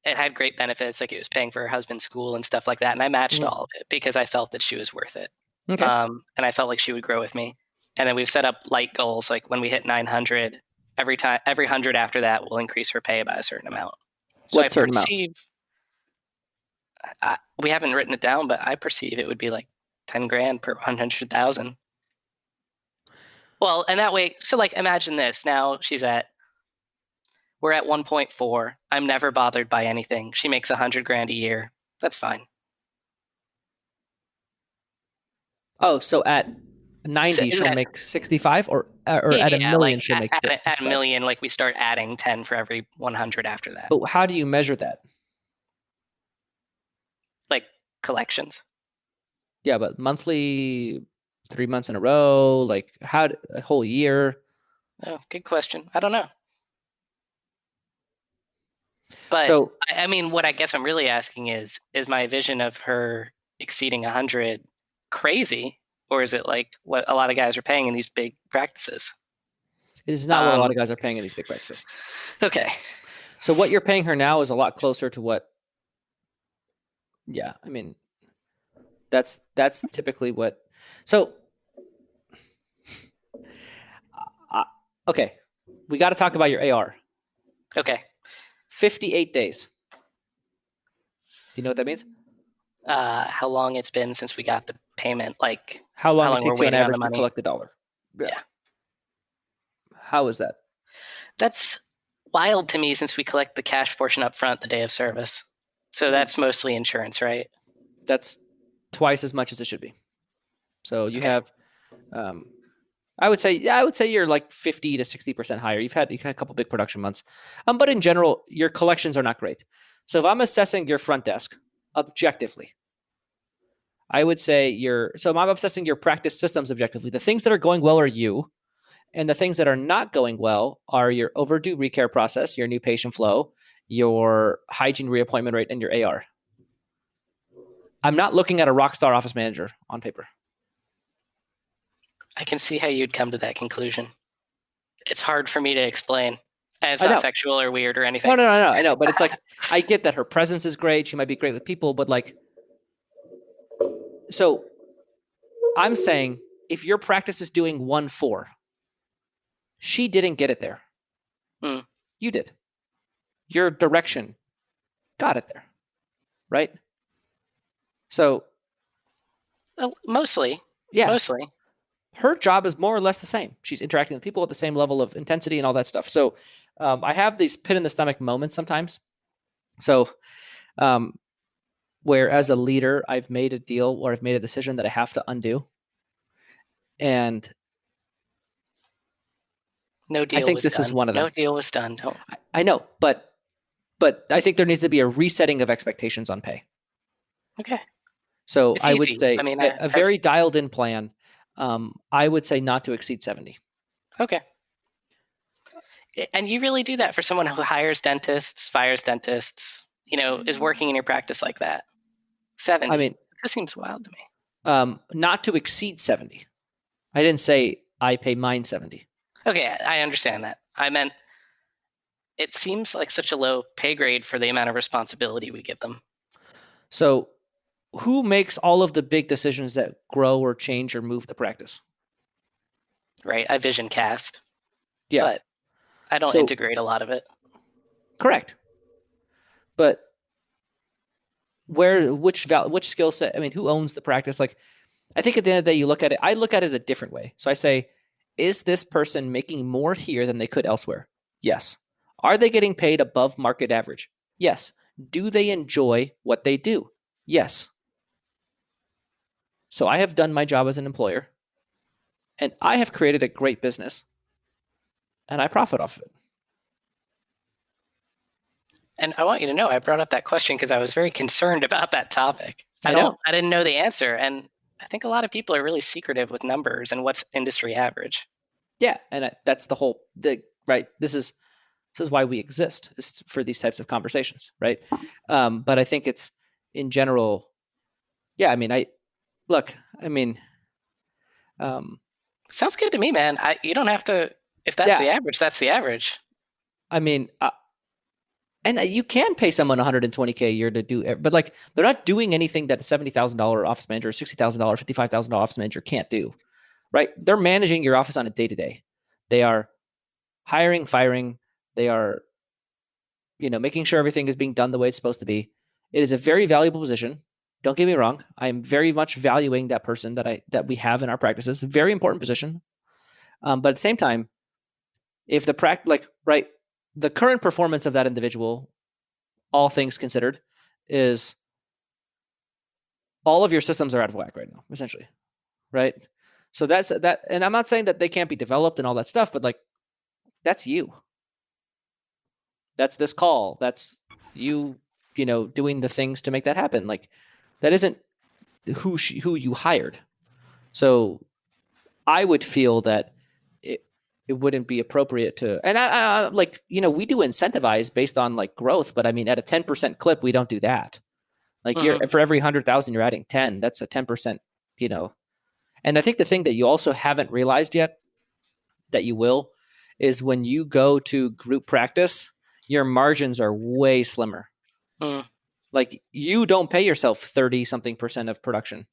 it had great benefits. Like it was paying for her husband's school and stuff like that. And I matched all of it because I felt that she was worth it. Okay. And I felt like she would grow with me. And then we've set up light goals. Like when we hit 900, every 100 after that will increase her pay by a certain amount. So What I certain perceive, we haven't written it down, but I perceive it would be like 10 grand per 100,000. Well, and that way, so like imagine this. Now we're at 1.4. I'm never bothered by anything. She makes 100 grand a year. That's fine. Oh, so at 90, she'll make 65 or at a million, like she'll make 65. At a million, like we start adding 10 for every 100 after that. But how do you measure that? Like collections. Yeah, but monthly, 3 months in a row, like a whole year? Oh, good question. I don't know. But so, I mean, what I guess I'm really asking is my vision of her exceeding 100 crazy, or is it like what a lot of guys are paying in these big practices? It is not what a lot of guys are paying in these big practices. Okay. So what you're paying her now is a lot closer to what. Yeah, I mean, that's typically what. So, okay, we got to talk about your AR. Okay. 58 days. Do you know what that means? How long it's been since we got the payment? Like how long it takes you on average to collect the dollar? Yeah. How is that? That's wild to me since we collect the cash portion up front the day of service. So that's mostly insurance, right? That's twice as much as it should be. So you have, I would say you're like 50 to 60% higher. You've had a couple big production months, but in general, your collections are not great. So if I'm assessing your front desk objectively, I would say I'm assessing your practice systems objectively. The things that are going well are you, and the things that are not going well are your overdue recare process, your new patient flow, your hygiene reappointment rate, and your AR. I'm not looking at a rock star office manager on paper. I can see how you'd come to that conclusion. It's hard for me to explain. And it's not sexual or weird or anything. No, I know. But it's like, I get that her presence is great. She might be great with people, but like, so I'm saying if your practice is doing 1.4, she didn't get it there. You did. Your direction got it there. Right? So. Well, mostly. Yeah. Mostly. Her job is more or less the same. She's interacting with people at the same level of intensity and all that stuff. So I have these pit in the stomach moments sometimes. So where as a leader, I've made a deal or I've made a decision that I have to undo. And no deal I think was this done. is one of them. No deal was done. Don't. I know, but I think there needs to be a resetting of expectations on pay. Okay. So It's I would easy. say I mean, a very dialed in plan I would say not to exceed 70. Okay. And you really do that for someone who hires dentists, fires dentists, is working in your practice like that. 70. I mean, this seems wild to me. Not to exceed 70. I didn't say I pay mine 70. Okay, I understand that. I meant it seems like such a low pay grade for the amount of responsibility we give them. So who makes all of the big decisions that grow or change or move the practice? Right, I vision cast. Yeah. But I don't integrate a lot of it. Correct. But which skill set? I mean, who owns the practice? Like, I think at the end of the day, you look at it. I look at it a different way. So I say, is this person making more here than they could elsewhere? Yes. Are they getting paid above market average? Yes. Do they enjoy what they do? Yes. So I have done my job as an employer, and I have created a great business, and I profit off of it. And I want you to know, I brought up that question because I was very concerned about that topic. I didn't know the answer. And I think a lot of people are really secretive with numbers and what's industry average. Yeah. And that's the whole thing, right? This is why we exist, is for these types of conversations. Right. But I think it's in general. Yeah. I mean, sounds good to me, man. You don't have to, if that's the average, that's the average. I mean, and you can pay someone $120K a year to do, but like they're not doing anything that a $70,000 office manager, $60,000, $55,000 office manager can't do, right? They're managing your office on a day-to-day. They are hiring, firing. They are, making sure everything is being done the way it's supposed to be. It is a very valuable position. Don't get me wrong. I am very much valuing that person that we have in our practices. Very important position. But at the same time, if the the current performance of that individual, all things considered, is all of your systems are out of whack right now, essentially, right? So that's that. And I'm not saying that they can't be developed and all that stuff, but like, that's you. That's this call. That's you, doing the things to make that happen. Like, that isn't who you hired. So I would feel that it wouldn't be appropriate to, and I we do incentivize based on like growth, but I mean, at a 10% clip, we don't do that. Like for every 100,000, you're adding 10, that's a 10%, and I think the thing that you also haven't realized yet that you will is when you go to group practice, your margins are way slimmer. Like you don't pay yourself 30 something % of production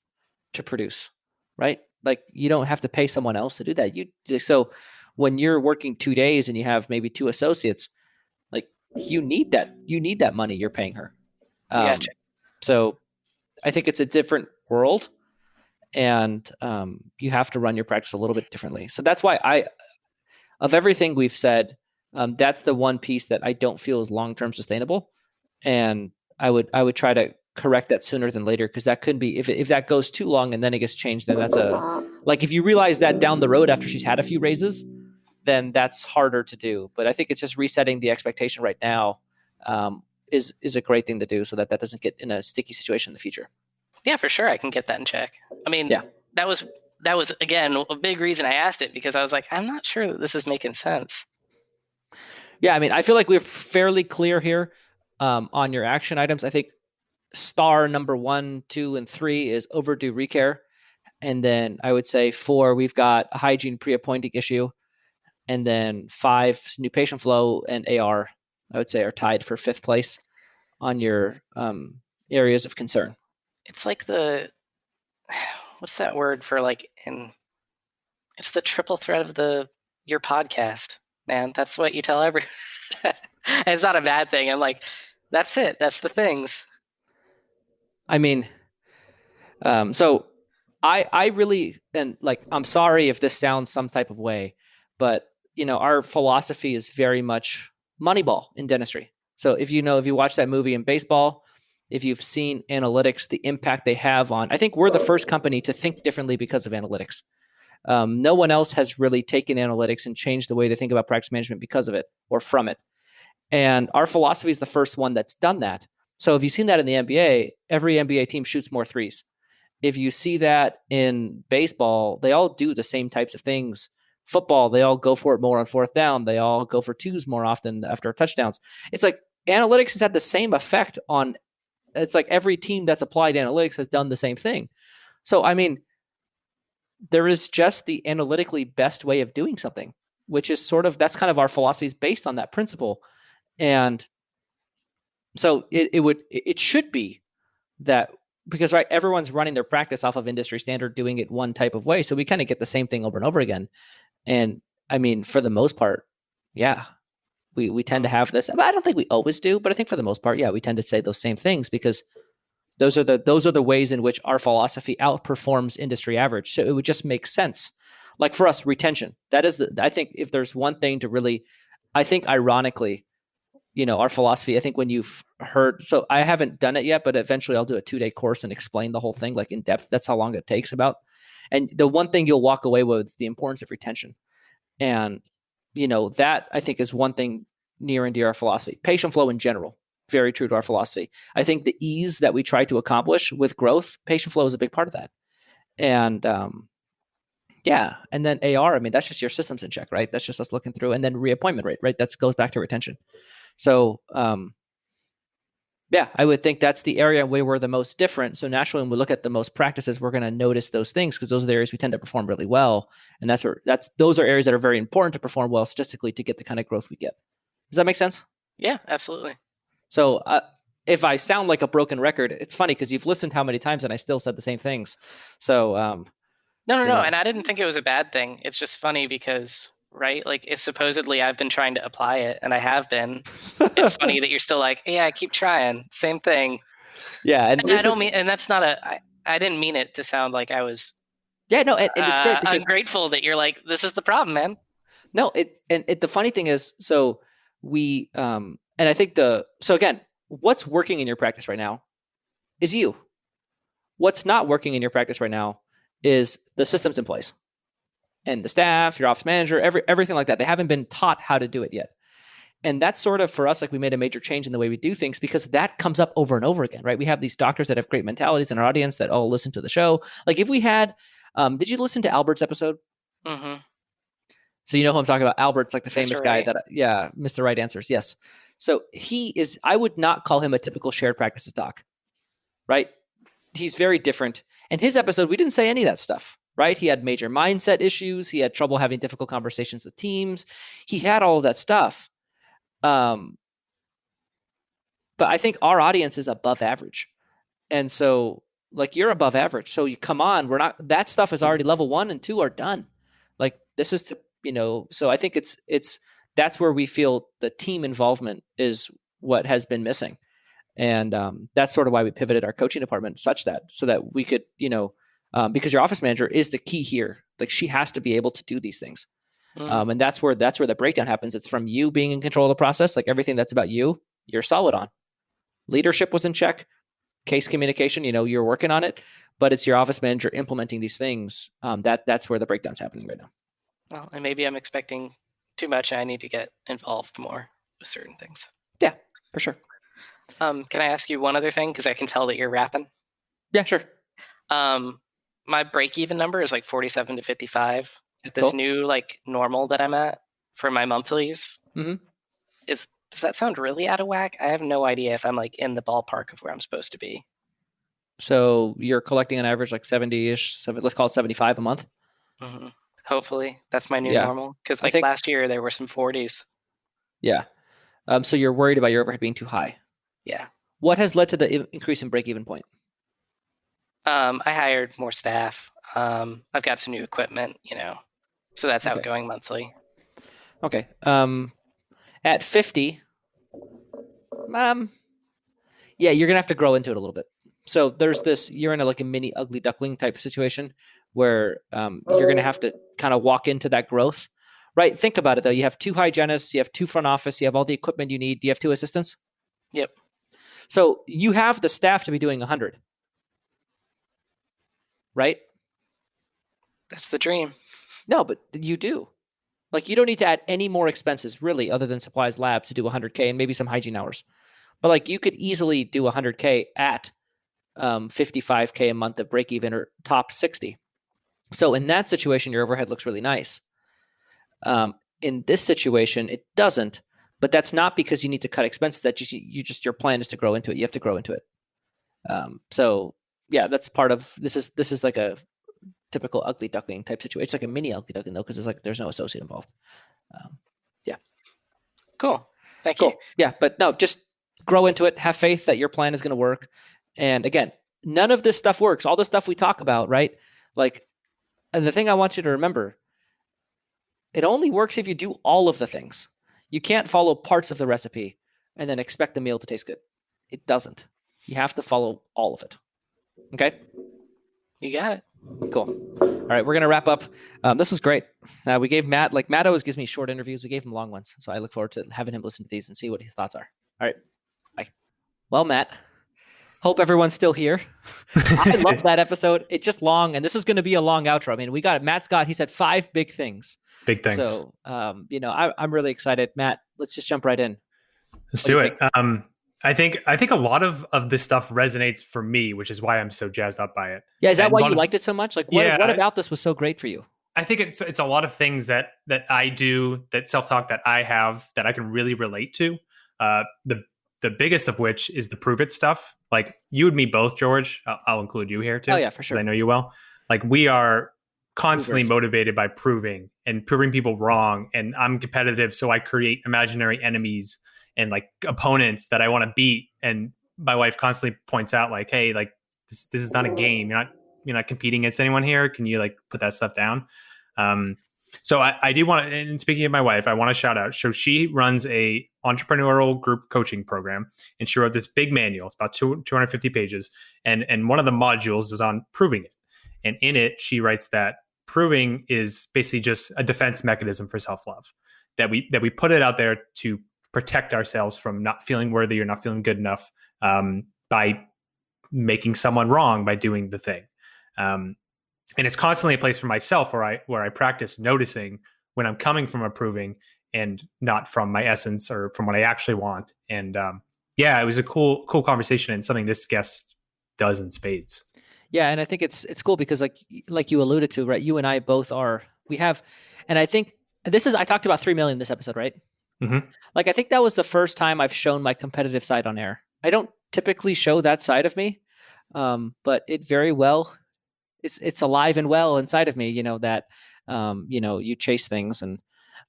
to produce, right? Like you don't have to pay someone else to do that. So when you're working 2 days and you have maybe 2 associates, like you need that money you're paying her. Gotcha. So I think it's a different world, and you have to run your practice a little bit differently. So that's why of everything we've said, that's the one piece that I don't feel is long-term sustainable. And I would try to correct that sooner than later, because that could be, if that goes too long and then it gets changed, then that's like if you realize that down the road after she's had a few raises, then that's harder to do. But I think it's just resetting the expectation right now is a great thing to do, so that doesn't get in a sticky situation in the future. Yeah, for sure. I can get that in check. I mean, that was again a big reason I asked it, because I was like, I'm not sure that this is making sense. Yeah, I mean, I feel like we're fairly clear here on your action items. I think star number 1, 2, and 3 is overdue recare. And then I would say 4, we've got a hygiene pre-appointing issue. And then 5, new patient flow and AR, I would say, are tied for 5th place on your areas of concern. It's like what's that word for it's the triple threat of your podcast, man. That's what you tell everyone. It's not a bad thing. I'm like, that's it. That's the things. I mean, so I really, and like, I'm sorry if this sounds some type of way, but our philosophy is very much Moneyball in dentistry. So if you watch that movie in baseball, if you've seen analytics, the impact they have on, I think we're the first company to think differently because of analytics. No one else has really taken analytics and changed the way they think about practice management because of it or from it. And our philosophy is the first one that's done that. So if you've seen that in the NBA, every NBA team shoots more threes. if you see that in baseball, they all do the same types of things. Football, they all go for it more on fourth down. They all go for twos more often after touchdowns. It's like analytics has had the same effect on, it's like every team that's applied analytics has done the same thing. So, I mean, there is just the analytically best way of doing something, which is sort of, that's kind of our philosophy is based on that principle. And so it should be that, because right, everyone's running their practice off of industry standard, doing it one type of way. So we kind of get the same thing over and over again. And I mean, for the most part, yeah, we tend to have this. I don't think we always do, but I think for the most part, yeah, we tend to say those same things because those are the ways in which our philosophy outperforms industry average. So it would just make sense. Like for us, retention. That is I think if there's one thing to really, I think ironically, our philosophy, I think when you've heard, so I haven't done it yet, but eventually I'll do a 2-day course and explain the whole thing like in depth. That's how long it takes about. And the one thing you'll walk away with is the importance of retention. And, that I think is one thing near and dear our philosophy. Patient flow in general, very true to our philosophy. I think the ease that we try to accomplish with growth, patient flow is a big part of that. And, yeah. And then AR, I mean, that's just your systems in check, right? That's just us looking through. And then reappointment rate, right? That goes back to retention. So, yeah, I would think that's the area where we're the most different. So naturally, when we look at the most practices, we're going to notice those things because those are the areas we tend to perform really well. And those are areas that are very important to perform well statistically to get the kind of growth we get. Does that make sense? Yeah, absolutely. So if I sound like a broken record, it's funny because you've listened how many times and I still said the same things. So no. And I didn't think it was a bad thing. It's just funny because, right? Like if supposedly I've been trying to apply it and I have been, it's funny that you're still like, yeah, I keep trying. Same thing. Yeah. And I don't mean, and that's not I didn't mean it to sound like I was. Yeah, no. And it's great because ungrateful that you're like, this is the problem, man. No, the funny thing is, so we, and I think so again, what's working in your practice right now is you. What's not working in your practice right now is the systems in place and the staff, your office manager, everything like that. They haven't been taught how to do it yet. And that's sort of for us, like we made a major change in the way we do things because that comes up over and over again, right? We have these doctors that have great mentalities in our audience that all listen to the show. Like if we had, did you listen to Albert's episode? Mm-hmm. So you know who I'm talking about? Albert's like the famous Mr. guy Right. that, Mr. Right Answers. Yes. So I would not call him a typical shared practices doc, right? He's very different. And his episode, we didn't say any of that stuff, right? He had major mindset issues. He had trouble having difficult conversations with teams. He had all of that stuff. But I think our audience is above average. And so like you're above average. So you come on, that stuff is already level 1 and 2 are done. Like this is so I think that's where we feel the team involvement is what has been missing. And that's sort of why we pivoted our coaching department so that we could, because your office manager is the key here. Like she has to be able to do these things. And that's where the breakdown happens. It's from you being in control of the process. Like everything that's about you, you're solid on. Leadership was in check. Case communication, you're working on it, but it's your office manager implementing these things. That's where the breakdown's happening right now. Well, and maybe I'm expecting too much. And I need to get involved more with certain things. Yeah, for sure. Can I ask you one other thing? Because I can tell that you're rapping. Yeah, sure. My break-even number is like 47 to 55 at this new like normal that I'm at for my monthlies. Mm-hmm. Does that sound really out of whack? I have no idea if I'm like in the ballpark of where I'm supposed to be. So you're collecting on average like 70-ish, let's call it 75 a month. Mm-hmm. Hopefully that's my new normal. Because like last year there were some 40s. Yeah. So you're worried about your overhead being too high. Yeah. What has led to the increase in break-even point? I hired more staff. I've got some new equipment, so that's outgoing monthly. Okay. At 50, yeah, you're gonna have to grow into it a little bit. So there's this, you're in a mini ugly duckling type situation where you're gonna have to kind of walk into that growth, right? Think about it though. You have 2 hygienists, you have 2 front office, you have all the equipment you need. Do you have 2 assistants? Yep. So you have the staff to be doing 100, right? That's the dream. No, but you do. Like you don't need to add any more expenses really other than supplies labs to do 100K and maybe some hygiene hours. But like you could easily do 100K at $55K a month of break even or top 60. So in that situation, your overhead looks really nice. In this situation, it doesn't, but that's not because you need to cut expenses. That your plan is to grow into it. You have to grow into it. So yeah, that's part of this is like a typical ugly duckling type situation. It's like a mini ugly duckling though, because there's no associate involved. Yeah. Cool. Thank Cool. you. Yeah, but no, just grow into it. Have faith that your plan is going to work. And again, none of this stuff works. All the stuff we talk about, right? Like, and the thing I want you to remember, it only works if you do all of the things. You can't follow parts of the recipe and then expect the meal to taste good. It doesn't. You have to follow all of it. Okay? You got it. Cool. All right, we're going to wrap up. This was great. We gave Matt always gives me short interviews. We gave him long ones. So I look forward to having him listen to these and see what his thoughts are. All right. Bye. Well, Matt, hope everyone's still here. I love that episode. It's just long, and this is going to be a long outro. I mean, he said 5 big things. Big things. So, I'm really excited. Matt, let's just jump right in. Let's do it. I think a lot of this stuff resonates for me, which is why I'm so jazzed up by it. Yeah, is that why you liked it so much? Like, what about this was so great for you? I think it's a lot of things that I do, that self-talk that I have, that I can really relate to. The biggest of which is the prove it stuff. Like you and me both, George. I'll include you here too. Oh yeah, for sure. I know you well. Like we are constantly motivated by proving people wrong. And I'm competitive, so I create imaginary enemies and like opponents that I want to beat. And my wife constantly points out like, hey, like this is not a game. You're not competing against anyone here. Can you like put that stuff down? So I do want to, and speaking of my wife, I want to shout out. So she runs a entrepreneurial group coaching program, and she wrote this big manual. It's about 250 pages. And one of the modules is on proving it. And in it, she writes that proving is basically just a defense mechanism for self-love, that we put it out there to protect ourselves from not feeling worthy or not feeling good enough by making someone wrong by doing the thing. And it's constantly a place for myself where I practice noticing when I'm coming from approving and not from my essence or from what I actually want. And it was a cool conversation and something this guest does in spades. Yeah, and I think it's cool because like you alluded to, right? You and I both and I think I talked about 3 million this episode, right? Mm-hmm. Like I think that was the first time I've shown my competitive side on air. I don't typically show that side of me, but it very well. It's alive and well inside of me, that, you chase things, and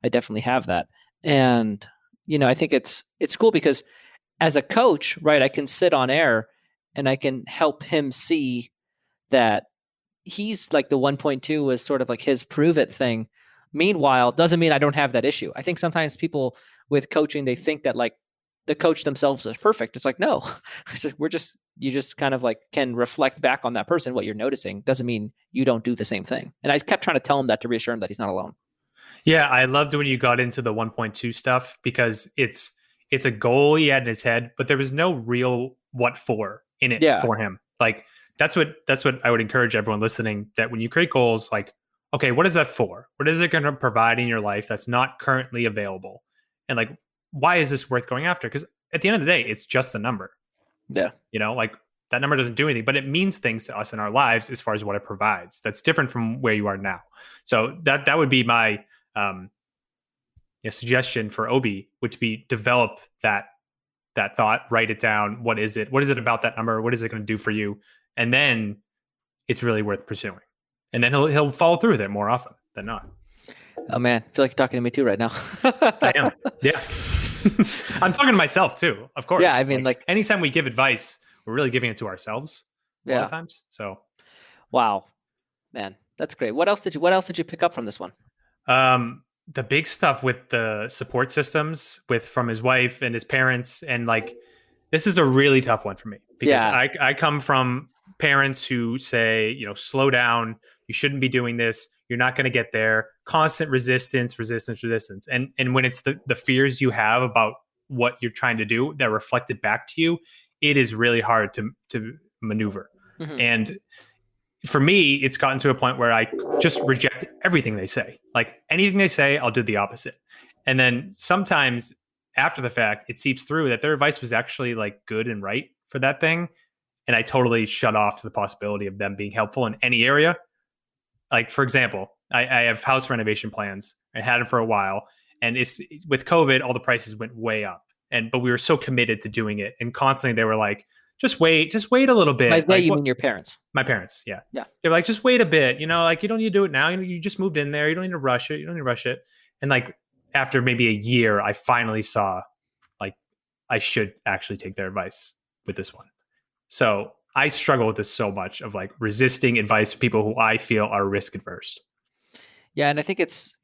I definitely have that. And, I think it's cool because as a coach, right, I can sit on air and I can help him see that he's like the 1.2 was sort of like his prove it thing. Meanwhile, doesn't mean I don't have that issue. I think sometimes people with coaching, they think that like the coach themselves is perfect. It's like, no, you just kind of like can reflect back on that person. What you're noticing doesn't mean you don't do the same thing. And I kept trying to tell him that to reassure him that he's not alone. Yeah. I loved when you got into the 1.2 stuff because it's a goal he had in his head, but there was no real what for in it for him. Like that's what I would encourage everyone listening, that when you create goals, like, okay, what is that for? What is it going to provide in your life that's not currently available? And like, why is this worth going after? Because at the end of the day, it's just a number. Yeah. Like that number doesn't do anything, but it means things to us in our lives as far as what it provides. That's different from where you are now. So that would be my suggestion for Obi, would be develop that thought, write it down. What is it? What is it about that number? What is it going to do for you? And then it's really worth pursuing. And then he'll follow through with it more often than not. Oh man, I feel like you're talking to me too right now. I am. Yeah. I'm talking to myself too, of course. Yeah, I mean, like anytime we give advice, we're really giving it to ourselves a lot of times. So, wow, man, that's great. What else did you pick up from this one? The big stuff with the support systems from his wife and his parents, and like this is a really tough one for me because I come from parents who say, slow down, you shouldn't be doing this, you're not going to get there, constant resistance. And when it's the fears you have about what you're trying to do that are reflected back to you, it is really hard to maneuver. Mm-hmm. And for me, it's gotten to a point where I just reject everything they say. Like anything they say, I'll do the opposite. And then sometimes after the fact, it seeps through that their advice was actually like good and right for that thing. and I totally shut off to the possibility of them being helpful in any area. Like, for example, I have house renovation plans. I had them for a while, and it's with COVID, all the prices went way up. But we were so committed to doing it, and constantly they were like, just wait a little bit. By they, like, you mean your parents? My parents, yeah. Yeah. They were like, just wait a bit. Like, you don't need to do it now. You just moved in there. You don't need to rush it. And like, after maybe a year, I finally saw, like, I should actually take their advice with this one. So I struggle with this so much, of like resisting advice from people who I feel are risk adverse. Yeah. And I think it's,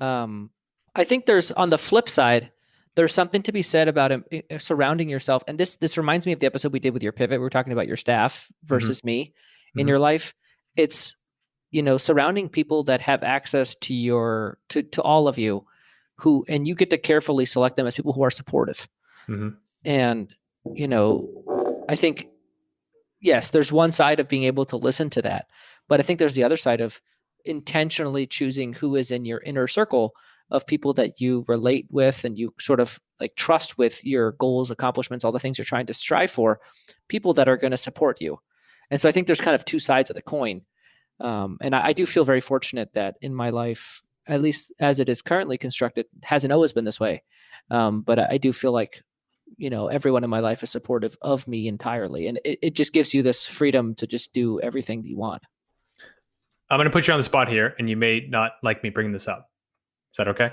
I think there's, on the flip side, there's something to be said about surrounding yourself. And this reminds me of the episode we did with your pivot. We were talking about your staff versus me in your life. It's, surrounding people that have access to to all of you, and you get to carefully select them as people who are supportive. And, I think, yes, there's one side of being able to listen to that, but I think there's the other side of intentionally choosing who is in your inner circle of people that you relate with and you sort of like trust with your goals, accomplishments, all the things you're trying to strive for, people that are going to support you. And so I think there's kind of two sides of the coin. And I do feel very fortunate that in my life, at least as it is currently constructed, hasn't always been this way. But I do feel like, everyone in my life is supportive of me entirely. And it just gives you this freedom to just do everything that you want. I'm going to put you on the spot here, and you may not like me bringing this up. Is that okay?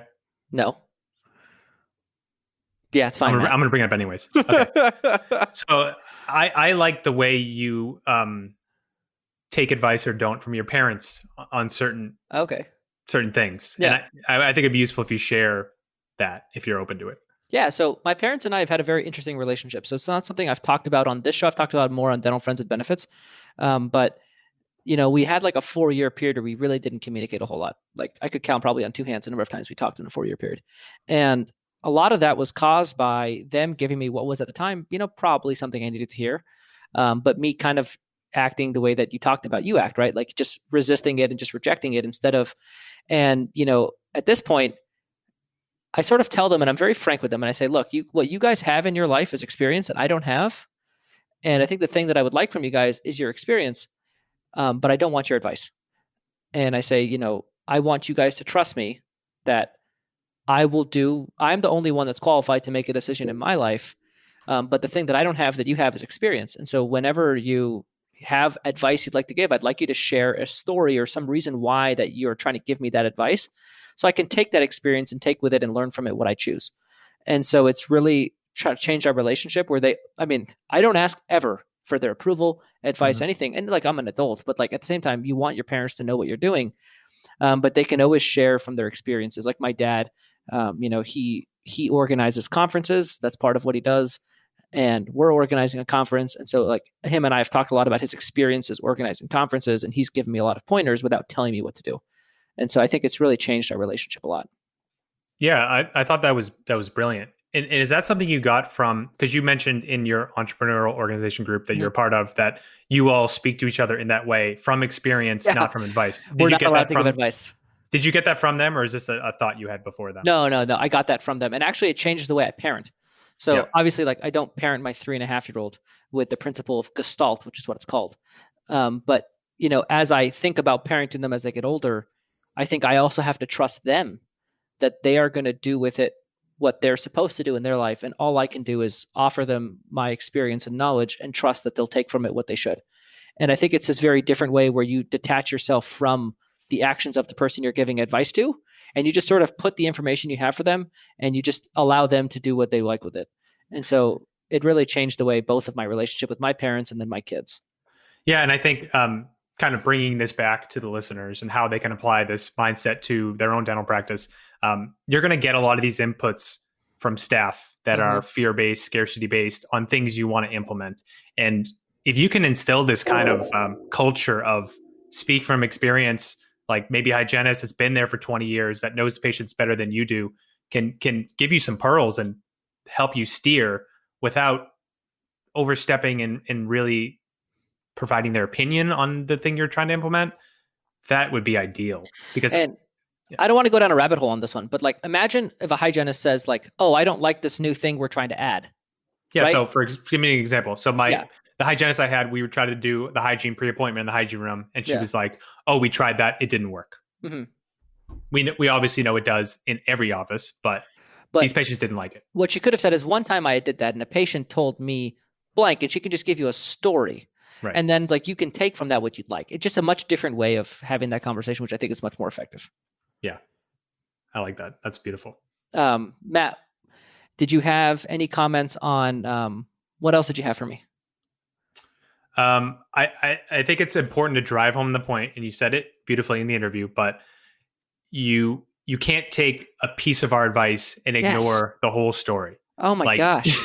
No. Yeah, it's fine. I'm going to bring it up anyways. Okay. So I like the way you take advice or don't from your parents on certain things. Yeah. And I think it'd be useful if you share that, if you're open to it. Yeah. So my parents and I have had a very interesting relationship. So it's not something I've talked about on this show. I've talked about it more on Dental Friends with Benefits. But we had like a 4-year period where we really didn't communicate a whole lot. Like I could count probably on two hands the number of times we talked in a 4-year period. And a lot of that was caused by them giving me what was at the time, probably something I needed to hear. But me kind of acting the way that you talked about you act, right? Like just resisting it and just rejecting it instead of, and, at this point, I sort of tell them, and I'm very frank with them, and I say, look, what you guys have in your life is experience that I don't have. And I think the thing that I would like from you guys is your experience. But I don't want your advice. And I say, I want you guys to trust me that I'm the only one that's qualified to make a decision in my life. But the thing that I don't have that you have is experience. And so whenever you have advice you'd like to give, I'd like you to share a story or some reason why that you're trying to give me that advice, so I can take that experience and take with it and learn from it what I choose. And so it's really trying to change our relationship where I don't ask ever for their approval, advice, anything. And like, I'm an adult, but like at the same time, you want your parents to know what you're doing. But they can always share from their experiences. Like my dad, he organizes conferences. That's part of what he does. And we're organizing a conference. And so like him and I have talked a lot about his experiences organizing conferences, and he's given me a lot of pointers without telling me what to do. And so I think it's really changed our relationship a lot. Yeah, I thought that was brilliant. And is that something you got from, because you mentioned in your entrepreneurial organization group that you're a part of, that you all speak to each other in that way from experience, not from advice? We're not allowed to give advice. Did you get that from them, or is this a thought you had before them? No. I got that from them. And actually it changes the way I parent. So obviously, like I don't parent my 3.5-year-old with the principle of Gestalt, which is what it's called. But, as I think about parenting them as they get older, I think I also have to trust them that they are going to do with it what they're supposed to do in their life. And all I can do is offer them my experience and knowledge and trust that they'll take from it what they should. And I think it's this very different way where you detach yourself from the actions of the person you're giving advice to, and you just sort of put the information you have for them and you just allow them to do what they like with it. And so it really changed the way both of my relationship with my parents and then my kids. Yeah. And I think kind of bringing this back to the listeners and how they can apply this mindset to their own dental practice, you're going to get a lot of these inputs from staff that are fear-based, scarcity-based on things you want to implement. And if you can instill this kind of culture of speak from experience, like maybe a hygienist that's been there for 20 years that knows the patients better than you do, can give you some pearls and help you steer without overstepping and really providing their opinion on the thing you're trying to implement, that would be ideal. Because I don't want to go down a rabbit hole on this one, but like imagine if a hygienist says like, oh, I don't like this new thing we're trying to add. Yeah. Right? So give me an example. So the hygienist I had, we would try to do the hygiene pre-appointment in the hygiene room, and she Yeah. was like, "Oh, we tried that; it didn't work." Mhm. We obviously know it does in every office, but these patients didn't like it. What she could have said is, one time I did that, and a patient told me blank, and she can just give you a story, Right. and then like you can take from that what you'd like. It's just a much different way of having that conversation, which I think is much more effective. Yeah, I like that. That's beautiful. Matt, did you have any comments on what else did you have for me? I think it's important to drive home the point, and you said it beautifully in the interview, but you can't take a piece of our advice and ignore the whole story. Oh my gosh.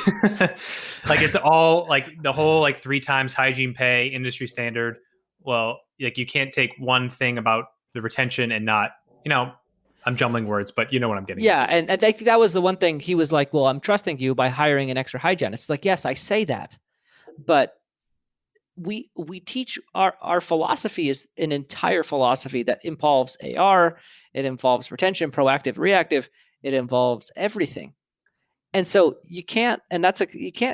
Like it's all like the whole like 3 times hygiene pay industry standard. Well, like you can't take one thing about the retention and not, I'm jumbling words, but you know what I'm getting at. And I think that was the one thing he was like, well, I'm trusting you by hiring an extra hygienist. It's like, yes, I say that, but we teach our philosophy is an entire philosophy that involves AR, it involves retention, proactive, reactive, it involves everything. And so you can't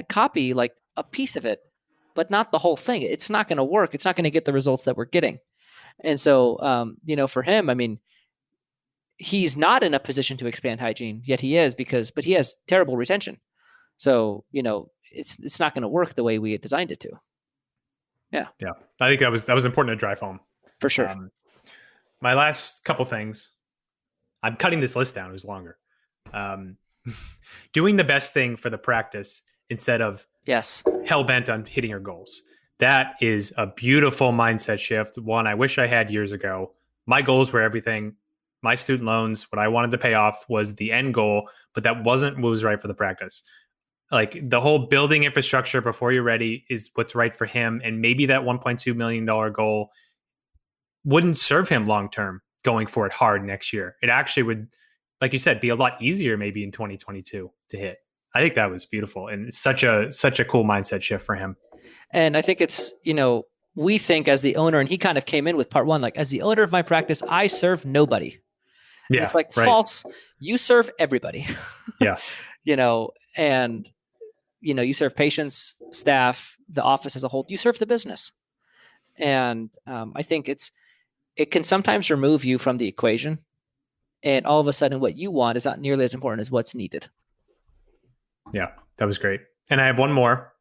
copy like a piece of it, but not the whole thing. It's not going to work. It's not going to get the results that we're getting. And so, for him, I mean, he's not in a position to expand hygiene, yet he is but he has terrible retention. So, it's not going to work the way we had designed it to. Yeah. I think that was important to drive home. For sure. My last couple things, I'm cutting this list down. It was longer. Doing the best thing for the practice instead of hell bent on hitting your goals. That is a beautiful mindset shift. One I wish I had years ago. My goals were everything. My student loans, what I wanted to pay off was the end goal, but that wasn't what was right for the practice. Like the whole building infrastructure before you're ready is what's right for him. And maybe that $1.2 million goal wouldn't serve him long-term going for it hard next year. It actually would, like you said, be a lot easier maybe in 2022 to hit. I think that was beautiful. And it's such a cool mindset shift for him. And I think it's, we think as the owner, and he kind of came in with part one, like as the owner of my practice, I serve nobody. And it's like false. You serve everybody. Yeah. And you serve patients, staff, the office as a whole. You serve the business. And I think it can sometimes remove you from the equation. And all of a sudden what you want is not nearly as important as what's needed. Yeah, that was great. And I have one more.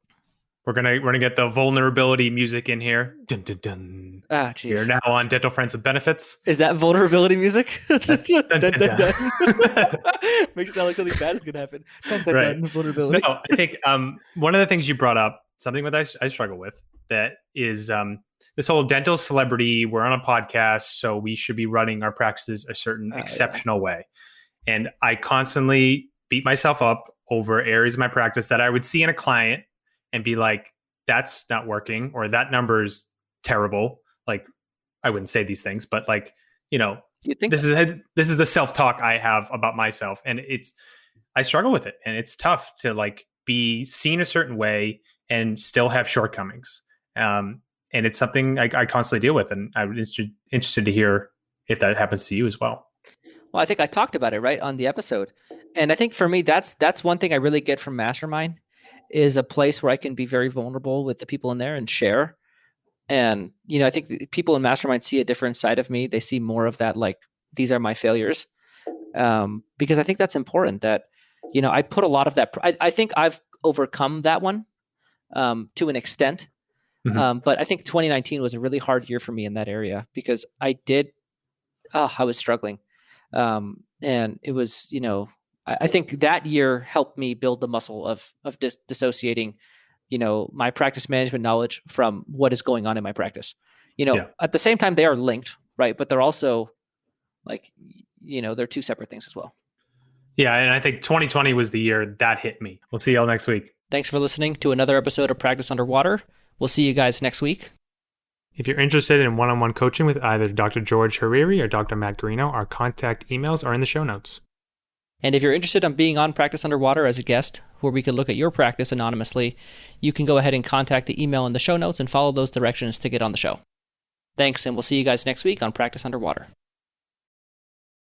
We're gonna get the vulnerability music in here. Dun, dun, dun. Ah, geez. We're now on Dental Friends with Benefits. Is that vulnerability music? Dun, dun, dun, dun. Makes it sound like something bad is gonna happen. Right. Vulnerability. No, I think one of the things you brought up, something that I struggle with, that is this whole dental celebrity. We're on a podcast, so we should be running our practices a certain exceptional way. And I constantly beat myself up over areas of my practice that I would see in a client and be like, that's not working, or that number is terrible. Like, I wouldn't say these things, but like, you think this is the self-talk I have about myself. And I struggle with it. And it's tough to like be seen a certain way and still have shortcomings. And it's something I constantly deal with. And I'm interested to hear if that happens to you as well. Well, I think I talked about it right on the episode. And I think for me, that's one thing I really get from Mastermind is a place where I can be very vulnerable with the people in there and share. And, I think the people in Mastermind see a different side of me. They see more of that, like, these are my failures. Because I think that's important that, I put a lot of that. I think I've overcome that one to an extent. Mm-hmm. But I think 2019 was a really hard year for me in that area because I was struggling. And it was, I think that year helped me build the muscle of dissociating, my practice management knowledge from what is going on in my practice. At the same time, they are linked, right? But they're also like, they're two separate things as well. Yeah. And I think 2020 was the year that hit me. We'll see y'all next week. Thanks for listening to another episode of Practice Underwater. We'll see you guys next week. If you're interested in one-on-one coaching with either Dr. George Hariri or Dr. Matt Garino, our contact emails are in the show notes. And if you're interested in being on Practice Underwater as a guest, where we could look at your practice anonymously, you can go ahead and contact the email in the show notes and follow those directions to get on the show. Thanks, and we'll see you guys next week on Practice Underwater.